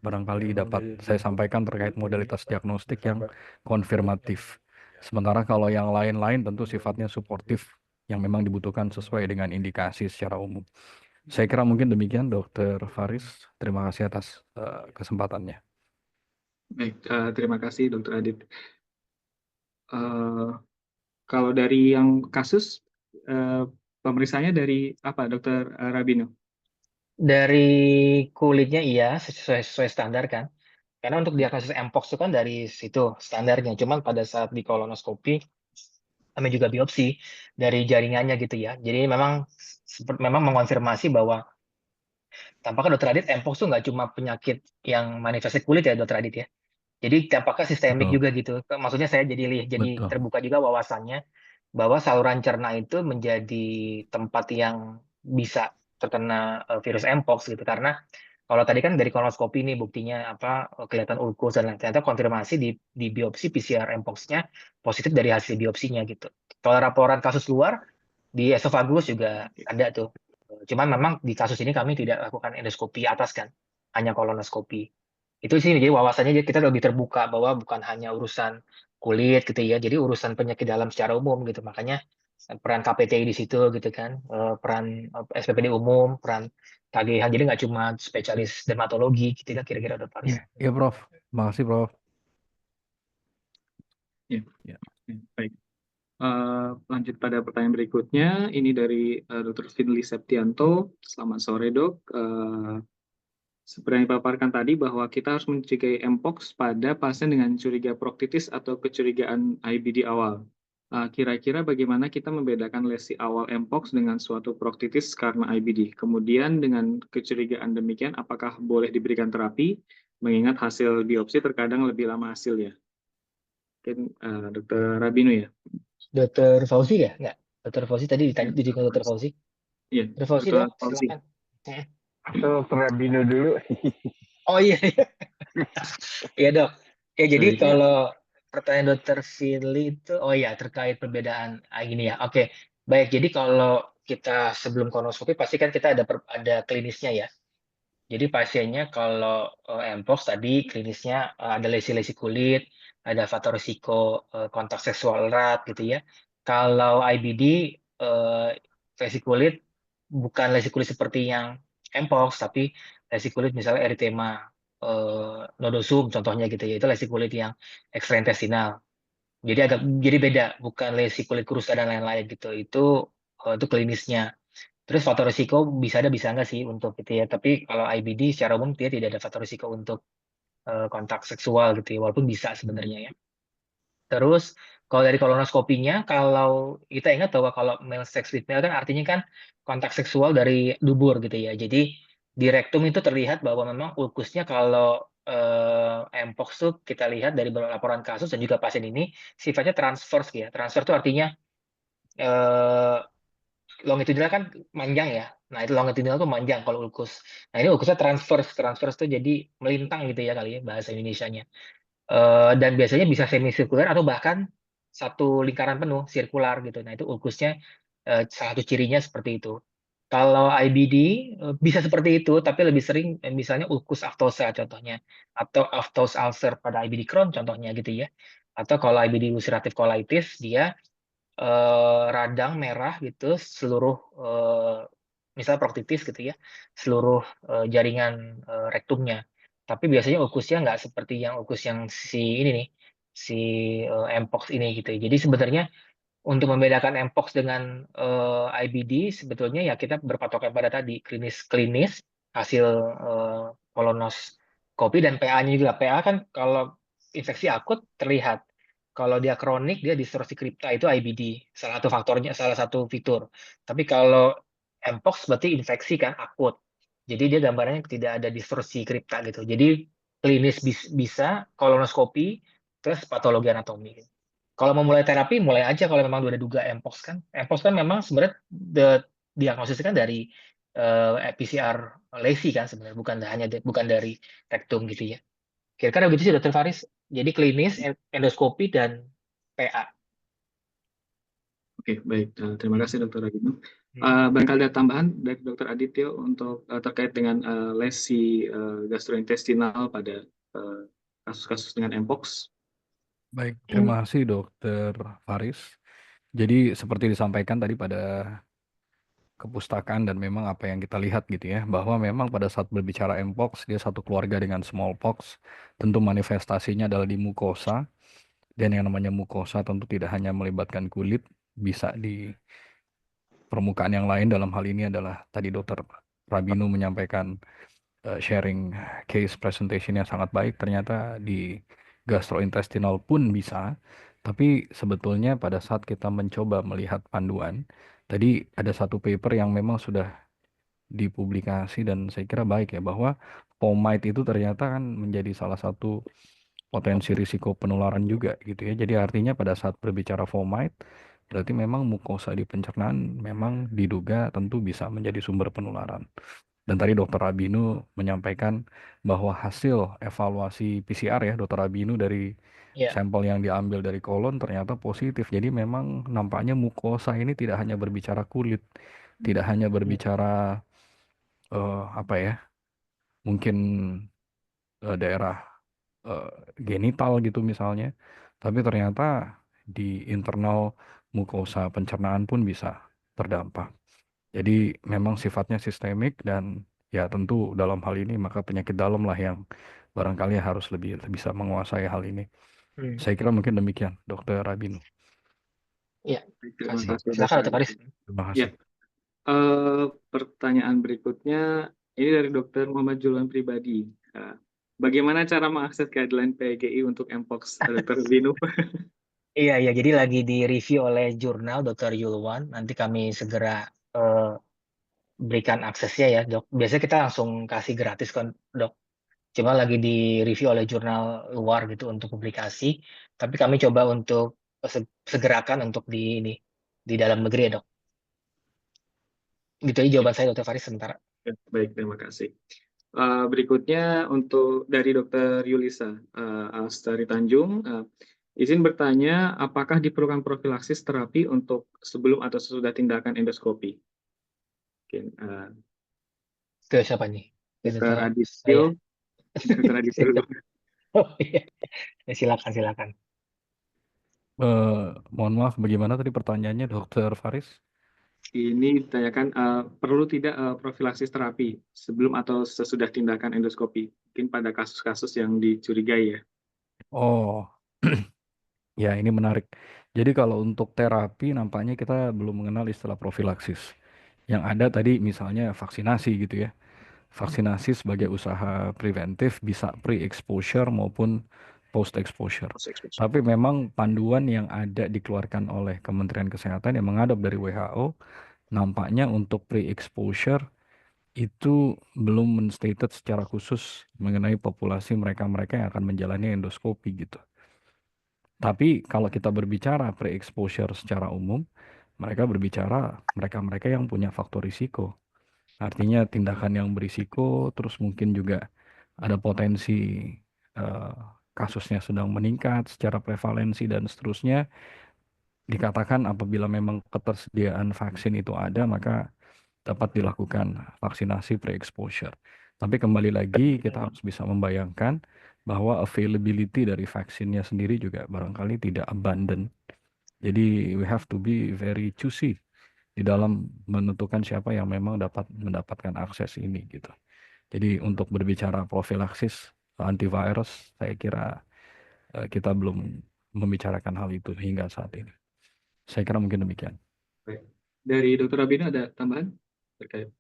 barangkali dapat saya sampaikan terkait modalitas diagnostik yang konfirmatif. Sementara kalau yang lain-lain tentu sifatnya suportif yang memang dibutuhkan sesuai dengan indikasi secara umum. Saya kira mungkin demikian, Dokter Faris. Terima kasih atas kesempatannya. Baik, terima kasih Dr. Adit. Kalau dari yang kasus, pemeriksaannya dari apa, Dr. Rabino? Dari kulitnya iya, sesuai standar kan. Karena untuk diagnosis mpox itu kan dari situ standarnya. Cuman pada saat di kolonoskopi, kami juga biopsi dari jaringannya gitu ya. Jadi memang mengonfirmasi bahwa tampaknya Dokter Adit mpox itu nggak cuma penyakit yang manifestasi kulit ya Dokter Adit ya. Jadi tampaknya sistemik Betul, juga gitu. Maksudnya saya jadi betul. terbuka juga wawasannya bahwa saluran cerna itu menjadi tempat yang bisa terkena virus mpox gitu. Karena kalau tadi kan dari kolonoskopi nih buktinya kelihatan ulkus dan ternyata konfirmasi di biopsi PCR mpox-nya positif dari hasil biopsinya gitu. Kalau laporan kasus luar di esofagus juga ada tuh. Cuman memang di kasus ini kami tidak lakukan endoskopi atas kan, hanya kolonoskopi. Itu sih jadi wawasannya jadi kita lebih terbuka bahwa bukan hanya urusan kulit gitu ya, jadi urusan penyakit dalam secara umum gitu. Makanya peran KPTI di situ gitu kan, peran SPPD umum, peran KGH, jadi nggak cuma spesialis dermatologi gitu ya kira-kira Dr. Faris. Iya, Prof. Makasih, Prof. Ya, Ya. baik. Lanjut pada pertanyaan berikutnya. Ini dari Dr. Finley Septianto. Selamat sore, Dok. Seperti yang dipaparkan tadi bahwa kita harus mencegah mpox pada pasien dengan curiga proktitis atau kecurigaan IBD awal. Kira-kira bagaimana kita membedakan lesi awal mpox dengan suatu proktitis karena IBD? Kemudian dengan kecurigaan demikian, apakah boleh diberikan terapi? Mengingat hasil biopsi terkadang lebih lama hasilnya. Mungkin Dr. Rabinu ya. Dokter Fauzi ya? Enggak. Dokter Fauzi tadi ditanya juga Dokter Fauzi. Iya, Dokter Fauzi Dr. dong, Fauzi. silakan. Dr. Rabino dulu. Oh iya, iya. Iya dok. Ya jadi Baik. kalau pertanyaan Dokter Finley itu, oh ya terkait perbedaan gini ya. Oke, baik. Jadi kalau kita sebelum kolonoskopi pasti kan kita ada klinisnya ya. Jadi pasiennya kalau mpox tadi klinisnya ada lesi-lesi kulit, ada faktor risiko kontak seksual erat gitu ya. Kalau IBD lesi kulit bukan lesi kulit seperti yang mpox, tapi lesi kulit misalnya eritema nodosum contohnya gitu ya. Itu lesi kulit yang ekstraintestinal. Jadi beda, bukan lesi kulit kerusa dan lain-lain gitu. Itu klinisnya. Terus faktor risiko bisa ada bisa enggak sih untuk itu ya. Tapi kalau IBD secara umum dia tidak ada faktor risiko untuk kontak seksual gitu ya, walaupun bisa sebenarnya ya. Terus kalau dari kolonoskopinya, kalau kita ingat bahwa kalau male sex with male kan artinya kan kontak seksual dari dubur gitu ya. Jadi di rektum itu terlihat bahwa memang ulkusnya kalau mpox tuh kita lihat dari beberapa laporan kasus dan juga pasien ini sifatnya transverse ya. Transverse itu artinya eh, longitudinal kan panjang ya. Nah, itu longitudinal tuh panjang kalau ulkus. Nah, ini ulkusnya transverse. Transverse tuh jadi melintang gitu ya kali ya bahasa Indonesianya. Dan biasanya bisa semisirkular atau bahkan satu lingkaran penuh, sirkular gitu. Nah, itu ulkusnya salah satu cirinya seperti itu. Kalau IBD bisa seperti itu, tapi lebih sering misalnya ulkus aftosa contohnya, atau aphthous ulcer pada IBD Crohn contohnya gitu ya. Atau kalau IBD ulcerative colitis, dia radang merah gitu seluruh misalnya proktitis gitu ya seluruh jaringan rektumnya. Tapi biasanya ulkusnya nggak seperti yang ulkus yang si ini nih si mpox ini gitu. Jadi sebenarnya untuk membedakan mpox dengan IBD sebetulnya ya kita berpatokan pada tadi klinis hasil kolonoskopi dan PA-nya juga. PA kan kalau infeksi akut terlihat. Kalau dia kronik dia distorsi kripta itu IBD. Salah satu faktornya, salah satu fitur. Tapi kalau mpox berarti infeksi kan akut. Jadi dia gambarnya tidak ada distorsi kripta gitu. Jadi klinis bisa kolonoskopi terus patologi anatomi. Kalau mau mulai terapi, mulai aja kalau memang udah duga mpox kan. Mpox kan memang sebenarnya diagnosisnya kan dari PCR lesi kan sebenarnya, bukan dari rektum gitu ya. Kira-kira begitu sih Dokter Faris. Jadi klinis, endoskopi dan PA. Oke, baik. Terima kasih Dr. Rabinu. Barangkali ada tambahan dari Dr. Adityo untuk terkait dengan lesi gastrointestinal pada kasus-kasus dengan mpox. Baik, terima kasih Dokter Faris. Jadi seperti disampaikan tadi pada kepustakaan dan memang apa yang kita lihat gitu ya, bahwa memang pada saat berbicara mpox, dia satu keluarga dengan smallpox, tentu manifestasinya adalah di mukosa, dan yang namanya mukosa tentu tidak hanya melibatkan kulit, bisa di permukaan yang lain. Dalam hal ini adalah tadi Dokter Rabinu menyampaikan sharing case presentation yang sangat baik, ternyata di gastrointestinal pun bisa. Tapi sebetulnya pada saat kita mencoba melihat panduan, tadi ada satu paper yang memang sudah dipublikasi dan saya kira baik ya, bahwa fomite itu ternyata kan menjadi salah satu potensi risiko penularan juga gitu ya. Jadi artinya pada saat berbicara fomite, berarti memang mukosa di pencernaan memang diduga tentu bisa menjadi sumber penularan. Dan tadi Dokter Rabinu menyampaikan bahwa hasil evaluasi PCR ya Dokter Rabinu dari Ya. sampel yang diambil dari kolon ternyata positif. Jadi memang nampaknya mukosa ini tidak hanya berbicara kulit, tidak hanya berbicara apa ya, mungkin daerah eh, genital gitu misalnya, tapi ternyata di internal mukosa pencernaan pun bisa terdampak. Jadi memang sifatnya sistemik dan ya tentu dalam hal ini maka penyakit dalam lah yang barangkali harus lebih bisa menguasai hal ini. Saya kira mungkin demikian, Dokter Rabinu. Iya, Baik, terima terima kasih. kasih Silakan Dr. Dr. Faris. Aditya. Terima Ya, kasih. pertanyaan berikutnya ini dari Dr. Muhammad Julwan pribadi. Bagaimana cara mengakses guideline PGI untuk Mpox, Dr. Dino? Iya, iya. Jadi lagi di-review oleh jurnal Dr. Yulwan. Nanti kami segera berikan aksesnya ya, Dok. Biasanya kita langsung kasih gratis kan, Dok. Cuma lagi di-review oleh jurnal luar gitu untuk publikasi. Tapi kami coba untuk segerakan untuk di dalam negeri ya, Dok. Gitu aja jawaban saya, Dr. Faris, sementara. Ya, baik, terima kasih. Berikutnya untuk dari Dr. Yulisa Astari Tanjung, izin bertanya, apakah diperlukan profilaksis terapi untuk sebelum atau sesudah tindakan endoskopi? Mungkin Ke siapa nih? Ke Dr. Dr. Adityo, saya. Dr. Adityo dulu. Oh iya. Ya, silakan, silakan. Mohon maaf, bagaimana tadi pertanyaannya, Dokter Faris? Ini ditanyakan perlu tidak profilaksis terapi sebelum atau sesudah tindakan endoskopi? Mungkin pada kasus-kasus yang dicurigai ya. Oh, ya ini menarik. Jadi kalau untuk terapi nampaknya kita belum mengenal istilah profilaksis. Yang ada tadi misalnya vaksinasi gitu ya. Vaksinasi sebagai usaha preventif bisa pre-exposure maupun post-exposure. Tapi memang panduan yang ada dikeluarkan oleh Kementerian Kesehatan yang mengadop dari WHO, nampaknya untuk pre-exposure itu belum menstated secara khusus mengenai populasi mereka-mereka yang akan menjalani endoskopi gitu. Tapi kalau kita berbicara pre-exposure secara umum, mereka berbicara mereka-mereka yang punya faktor risiko. Artinya tindakan yang berisiko, terus mungkin juga ada potensi eh, kasusnya sedang meningkat secara prevalensi dan seterusnya. Dikatakan apabila memang ketersediaan vaksin itu ada, maka dapat dilakukan vaksinasi pre-exposure. Tapi kembali lagi kita harus bisa membayangkan bahwa availability dari vaksinnya sendiri juga barangkali tidak abundant. Jadi we have to be very choosy di dalam menentukan siapa yang memang dapat mendapatkan akses ini gitu. Jadi untuk berbicara profilaksis antivirus, saya kira kita belum membicarakan hal itu hingga saat ini. Saya kira mungkin demikian. Baik. Dari Dr. Abina ada tambahan terkait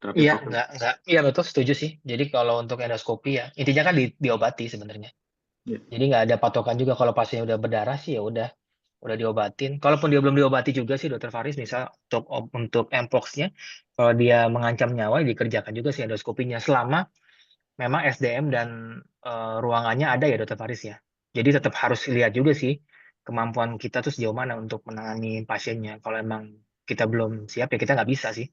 terapi Iya, profilaksis? iya betul, setuju sih. Jadi kalau untuk endoskopi ya, intinya kan diobati sebenarnya. Ya. Jadi nggak ada patokan juga kalau pasiennya udah berdarah sih ya udah diobatin. Kalaupun dia belum diobati juga sih, Dokter Faris, misal untuk mpox-nya, kalau dia mengancam nyawa, ya dikerjakan juga sih endoskopinya selama memang SDM dan ruangannya ada ya, Dokter Faris ya. Jadi tetap harus lihat juga sih kemampuan kita tuh sejauh mana untuk menangani pasiennya. Kalau emang kita belum siap ya kita nggak bisa sih.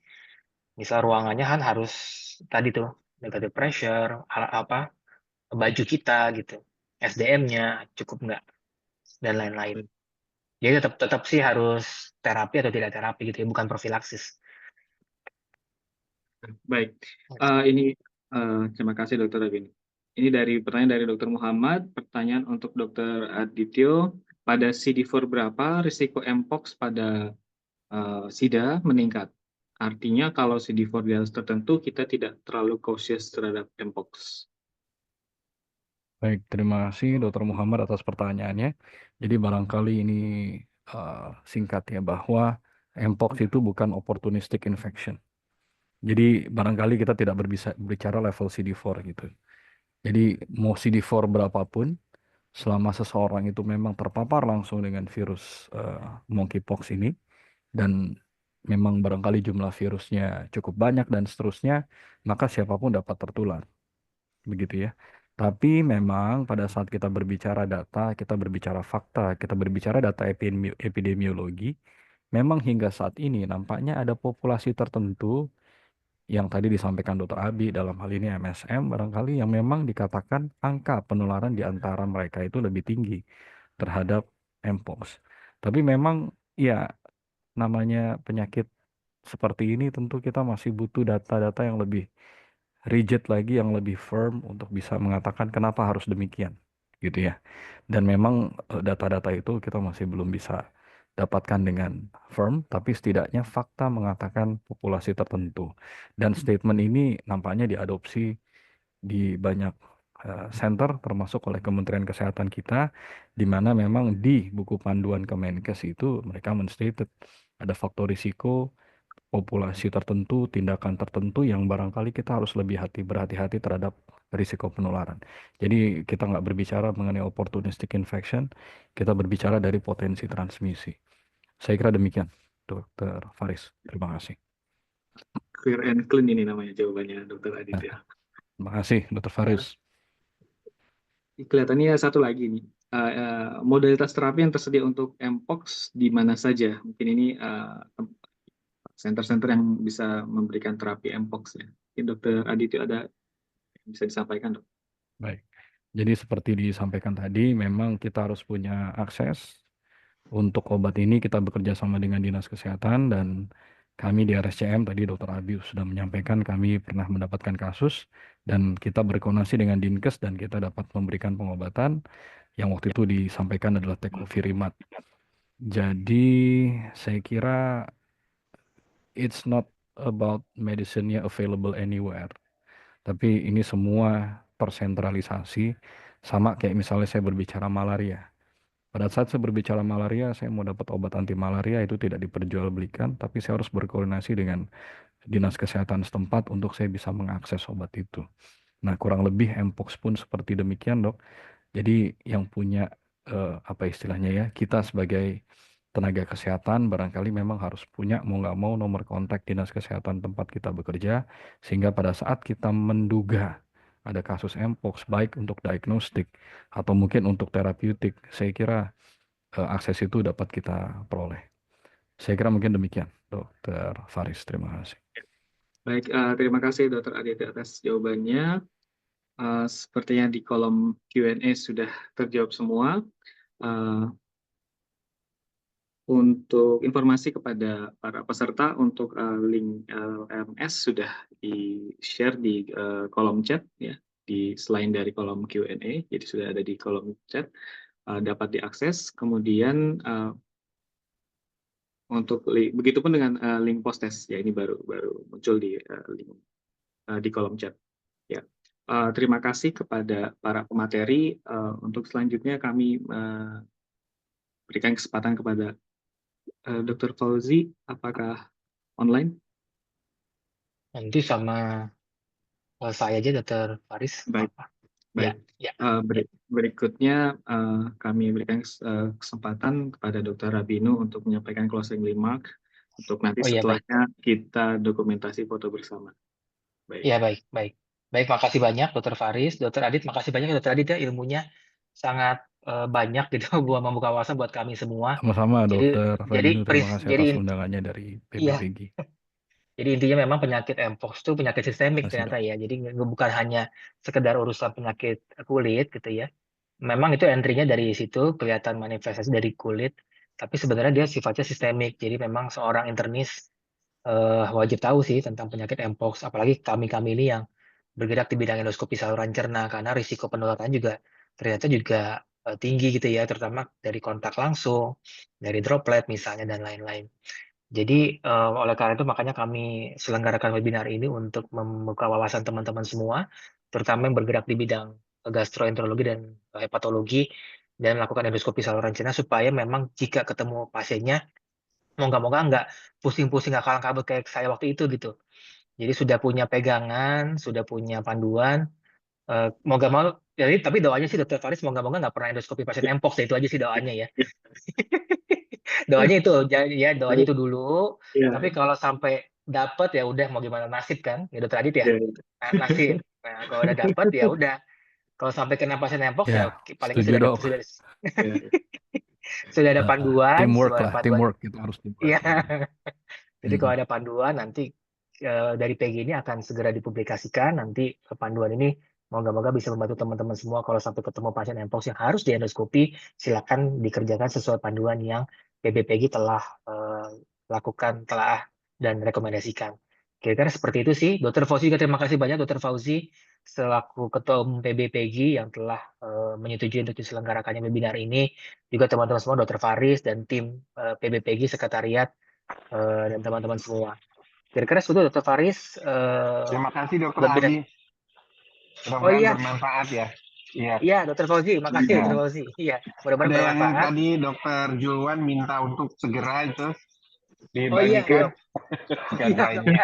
Misal ruangannya kan harus tadi tuh negative pressure, baju kita gitu, SDM-nya cukup nggak dan lain-lain. Jadi tetap sih harus terapi atau tidak terapi gitu ya, bukan profilaksis. Baik, ini terima kasih Dr. Abini. Ini dari pertanyaan dari Dr. Muhammad, pertanyaan untuk Dr. Adityo, pada CD4 berapa risiko Mpox pada SIDA meningkat? Artinya kalau CD4 di atas tertentu kita tidak terlalu cautious terhadap Mpox. Baik, terima kasih Dr. Muhammad atas pertanyaannya. Jadi barangkali ini singkat ya bahwa Mpox itu bukan opportunistic infection. Jadi barangkali kita tidak berbicara level CD4 gitu. Jadi mau CD4 berapapun, selama seseorang itu memang terpapar langsung dengan virus monkeypox ini, dan memang barangkali jumlah virusnya cukup banyak dan seterusnya, maka siapapun dapat tertular. Begitu ya. Tapi memang pada saat kita berbicara data, kita berbicara fakta, kita berbicara data epidemiologi, memang hingga saat ini nampaknya ada populasi tertentu yang tadi disampaikan Dr. Abi dalam hal ini MSM barangkali yang memang dikatakan angka penularan di antara mereka itu lebih tinggi terhadap Mpox. Tapi memang ya namanya penyakit seperti ini tentu kita masih butuh data-data yang lebih rigid lagi, yang lebih firm untuk bisa mengatakan kenapa harus demikian gitu ya. Dan memang data-data itu kita masih belum bisa dapatkan dengan firm, tapi setidaknya fakta mengatakan populasi tertentu. Dan statement ini nampaknya diadopsi di banyak center termasuk oleh Kementerian Kesehatan kita, di mana memang di buku panduan Kemenkes itu mereka menstated ada faktor risiko populasi tertentu, tindakan tertentu yang barangkali kita harus lebih berhati-hati terhadap risiko penularan. Jadi kita nggak berbicara mengenai opportunistic infection, kita berbicara dari potensi transmisi. Saya kira demikian, Dr. Faris. Terima kasih. Clear and clean ini namanya jawabannya Dr. Aditya. Terima kasih, Dr. Faris. Kelihatannya satu lagi nih, modalitas terapi yang tersedia untuk Mpox di mana saja? Mungkin ini center-center yang bisa memberikan terapi Mpox ya. Mungkin Dr. Aditya ada yang bisa disampaikan, Dok? Baik. Jadi seperti disampaikan tadi, memang kita harus punya akses. Untuk obat ini kita bekerja sama dengan Dinas Kesehatan dan kami di RSCM tadi Dr. Abi sudah menyampaikan kami pernah mendapatkan kasus dan kita berkoordinasi dengan Dinkes dan kita dapat memberikan pengobatan yang waktu itu disampaikan adalah tecovirimat. Jadi saya kira it's not about medicine-nya available anywhere. Tapi ini semua tersentralisasi sama kayak misalnya saya berbicara malaria. Pada saat saya berbicara malaria, saya mau dapat obat anti malaria itu tidak diperjualbelikan, tapi saya harus berkoordinasi dengan Dinas Kesehatan setempat untuk saya bisa mengakses obat itu. Nah, kurang lebih Mpox pun seperti demikian, Dok. Jadi yang punya apa istilahnya ya, kita sebagai tenaga kesehatan barangkali memang harus punya mau nggak mau nomor kontak Dinas Kesehatan tempat kita bekerja, sehingga pada saat kita menduga ada kasus Mpox, baik untuk diagnostik atau mungkin untuk terapeutik, saya kira akses itu dapat kita peroleh. Saya kira mungkin demikian, Dr. Faris. Terima kasih. Baik, terima kasih Dr. Aditya atas jawabannya. Sepertinya di kolom Q&A sudah terjawab semua. Untuk informasi kepada para peserta untuk link LMS sudah di-share di kolom chat ya, selain dari kolom Q&A, jadi sudah ada di kolom chat, dapat diakses. Kemudian untuk begitupun dengan link post test ya, ini baru muncul di link di kolom chat ya. Terima kasih kepada para pemateri. Untuk selanjutnya kami berikan kesempatan kepada Dr. Fauzi, apakah online? Nanti sama saya aja, Dr. Faris. Baik, baik. Ya. Berikutnya kami berikan kesempatan kepada Dr. Rabinu untuk menyampaikan closing remark untuk nanti setelahnya kita dokumentasi foto bersama. Baik. Ya, baik. Makasih banyak Dr. Faris, Dr. Adit, makasih banyak Dr. Adit ya, ilmunya sangat banyak gitu buat membuka wawasan buat kami semua. Sama-sama Dr. Rabinu, terima kasih atas jadi undangannya dari PBPG. Jadi intinya memang penyakit Mpox itu penyakit sistemik ternyata ya. Jadi bukan hanya sekedar urusan penyakit kulit gitu ya. Memang itu entry-nya dari situ, kelihatan manifestasi dari kulit, tapi sebenarnya dia sifatnya sistemik. Jadi memang seorang internis wajib tahu sih tentang penyakit Mpox, apalagi kami ini yang bergerak di bidang endoskopi saluran cerna, karena risiko penularan juga ternyata juga tinggi gitu ya, terutama dari kontak langsung, dari droplet misalnya dan lain-lain. Jadi oleh karena itu makanya kami selenggarakan webinar ini untuk membuka wawasan teman-teman semua, terutama yang bergerak di bidang gastroenterologi dan hepatologi dan melakukan endoskopi saluran cerna, supaya memang jika ketemu pasiennya moga-moga nggak pusing-pusing nggak kalang kabut kayak saya waktu itu gitu. Jadi sudah punya pegangan, sudah punya panduan. Moga mau, jadi tapi doanya sih Dr. Faris moga-moga nggak pernah endoskopi pasien Mpox, itu aja sih doanya ya. Doanya itu, ya doanya itu dulu. Tapi kalau sampai dapat ya udah, mau gimana, nasib kan, ya Dr. Adit ya. Nasib. Nah, kalau udah dapat ya udah. Kalau sampai kena pasien Mpox ya paling sudah ada panduan. Teamwork kita harus teamwork. Iya. Jadi kalau ada panduan nanti dari PG ini akan segera dipublikasikan. Nanti panduan ini moga-moga bisa membantu teman-teman semua kalau sampai ketemu pasien Mpox yang harus diendoskopi, silakan dikerjakan sesuai panduan yang PBPG telah lakukan, telah dan rekomendasikan. Kira-kira seperti itu sih. Dr. Fauzi juga terima kasih banyak Dr. Fauzi selaku Ketua Umum PBPG yang telah menyetujui untuk diselenggarakannya webinar ini. Juga teman-teman semua, Dr. Faris dan tim PBPG Sekretariat dan teman-teman semua. Kira-kira sudah Dr. Faris. Terima kasih Dr. Adi. Mudah-mudahan iya. bermanfaat ya. Iya. Iya, Dokter Fauzi, makasih Iya. Dokter Fauzi. Iya, mudah-mudahan Ada yang bermanfaat. tadi Dokter Julwan minta untuk segera itu Oh iya, dibagikan Dok. guideline-nya.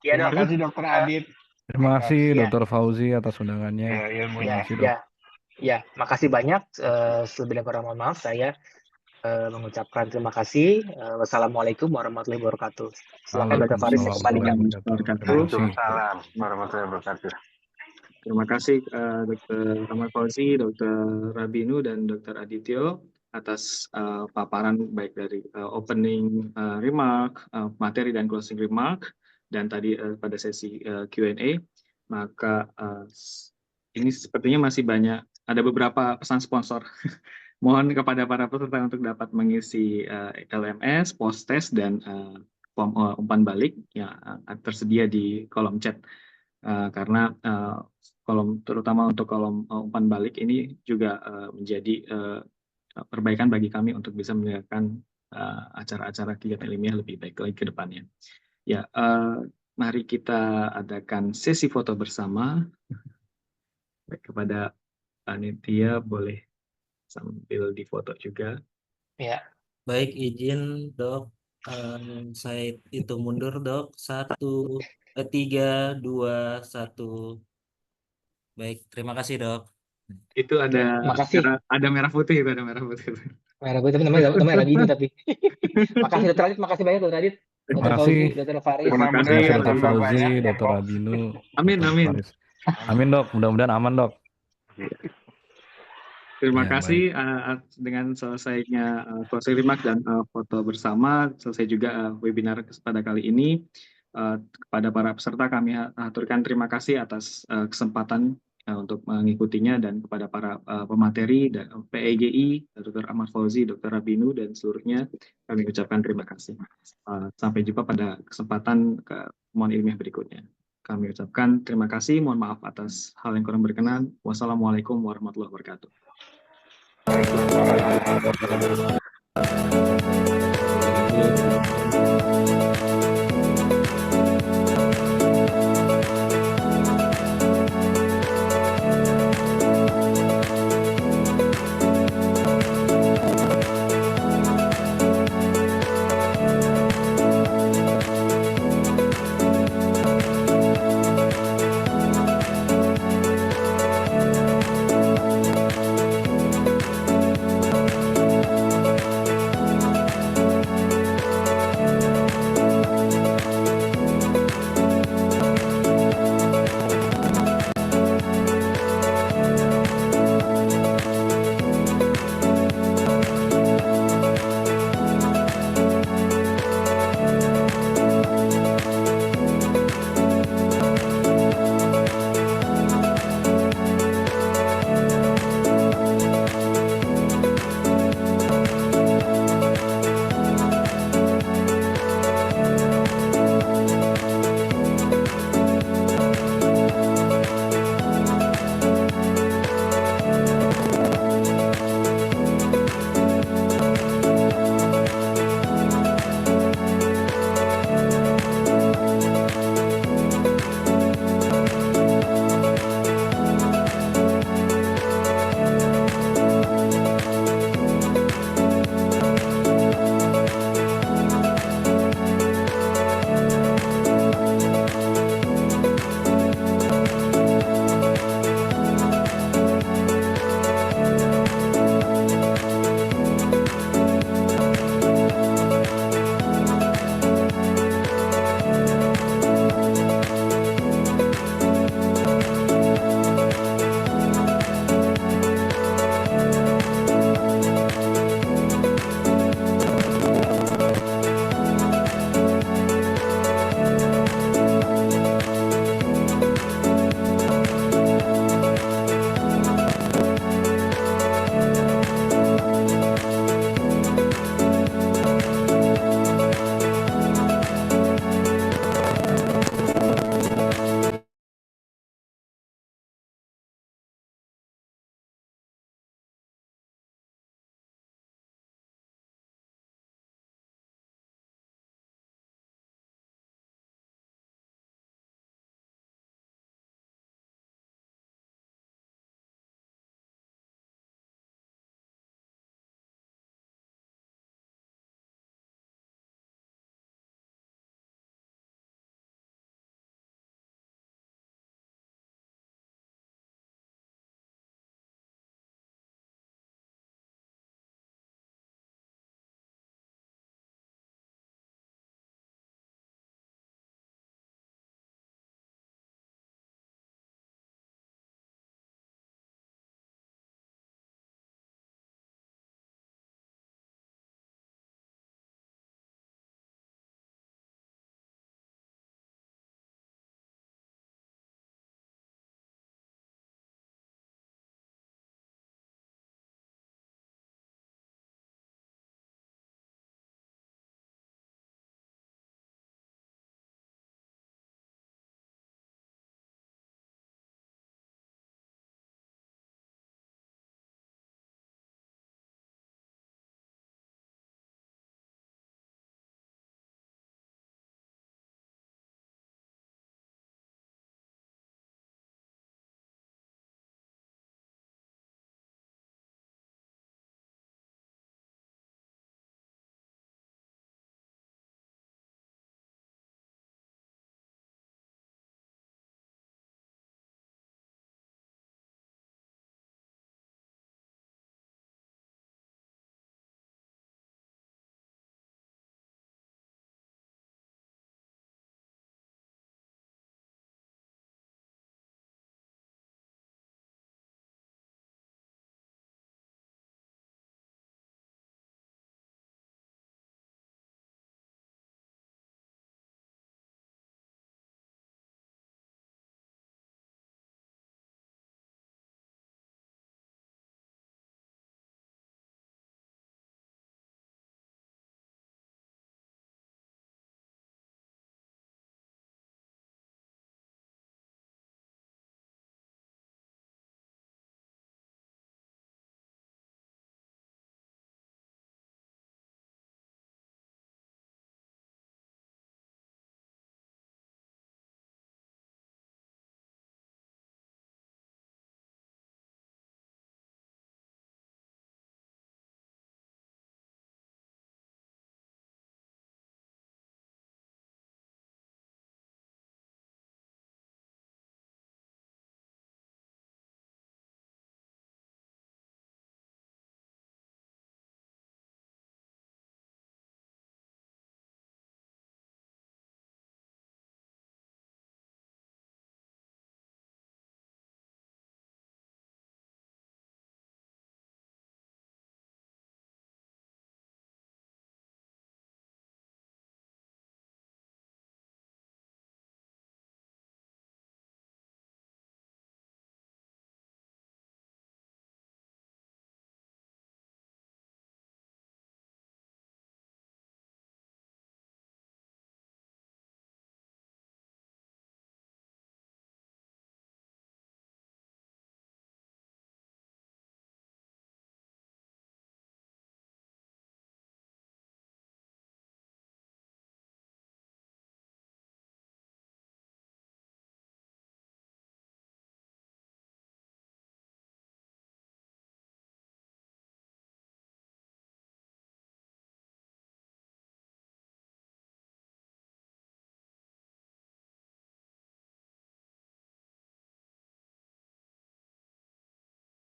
Iya, Terima Dok. kasih Dokter Adit Terima kasih Iya. Dr. Fauzi atas undangannya. ya Terima ilmunya. kasih dok. Ya, ya, makasih banyak. Selebih dan kurang mohon maaf. Saya mengucapkan terima kasih. Wassalamualaikum warahmatullahi wabarakatuh. Silakan Dr. Faris Waalaikumsalam kembalikan. warahmatullahi wabarakatuh. Terima kasih. Waalaikumsalam warahmatullahi wabarakatuh. Terima kasih Dr. Ahmad Fauzi, Dr. Rabinu, dan Dr. Adityo atas paparan baik dari opening remark, materi dan closing remark, dan tadi pada sesi Q&A. Maka ini sepertinya masih banyak, ada beberapa pesan sponsor. Mohon kepada para peserta untuk dapat mengisi LMS, post test, dan form umpan balik yang tersedia di kolom chat. Karena terutama untuk kolom umpan balik ini juga menjadi perbaikan bagi kami untuk bisa menyelenggarakan acara-acara kegiatan ilmiah lebih baik lagi ke depannya. Ya, mari kita adakan sesi foto bersama. Baik, kepada panitia boleh sambil difoto juga. Ya, Baik, izin dok. Saya hitung mundur dok. 1, 3, 2, 1. Baik, terima kasih dok. Itu ada makasih. merah putih, itu ada merah putih. Merah putih tapi namanya Rabinu tapi. Makasih Dokter Adit, makasih banyak Dokter Adit. Terima Dokter kasih. Fauzi, Dokter Faris. Terima kasih. Terima kasih Dr. Tambah Fauzi, banyak ya, Dr. Prof. Rabinu, Amin, Dr. amin. Faris. Amin dok, mudah-mudahan aman dok. Terima Ya, kasih dengan selesainya closing remark dan foto bersama, selesai juga webinar pada kali ini. Kepada para peserta kami aturkan terima kasih atas kesempatan untuk mengikutinya, dan kepada para pemateri dan PEGI, Dr. Ahmad Fauzi, Dr. Rabinu, dan seluruhnya kami ucapkan terima kasih. Sampai jumpa pada kesempatan pertemuan ilmiah berikutnya. Kami ucapkan terima kasih, mohon maaf atas hal yang kurang berkenan. Wassalamualaikum warahmatullahi wabarakatuh. Waalaikumsalam warahmatullahi wabarakatuh.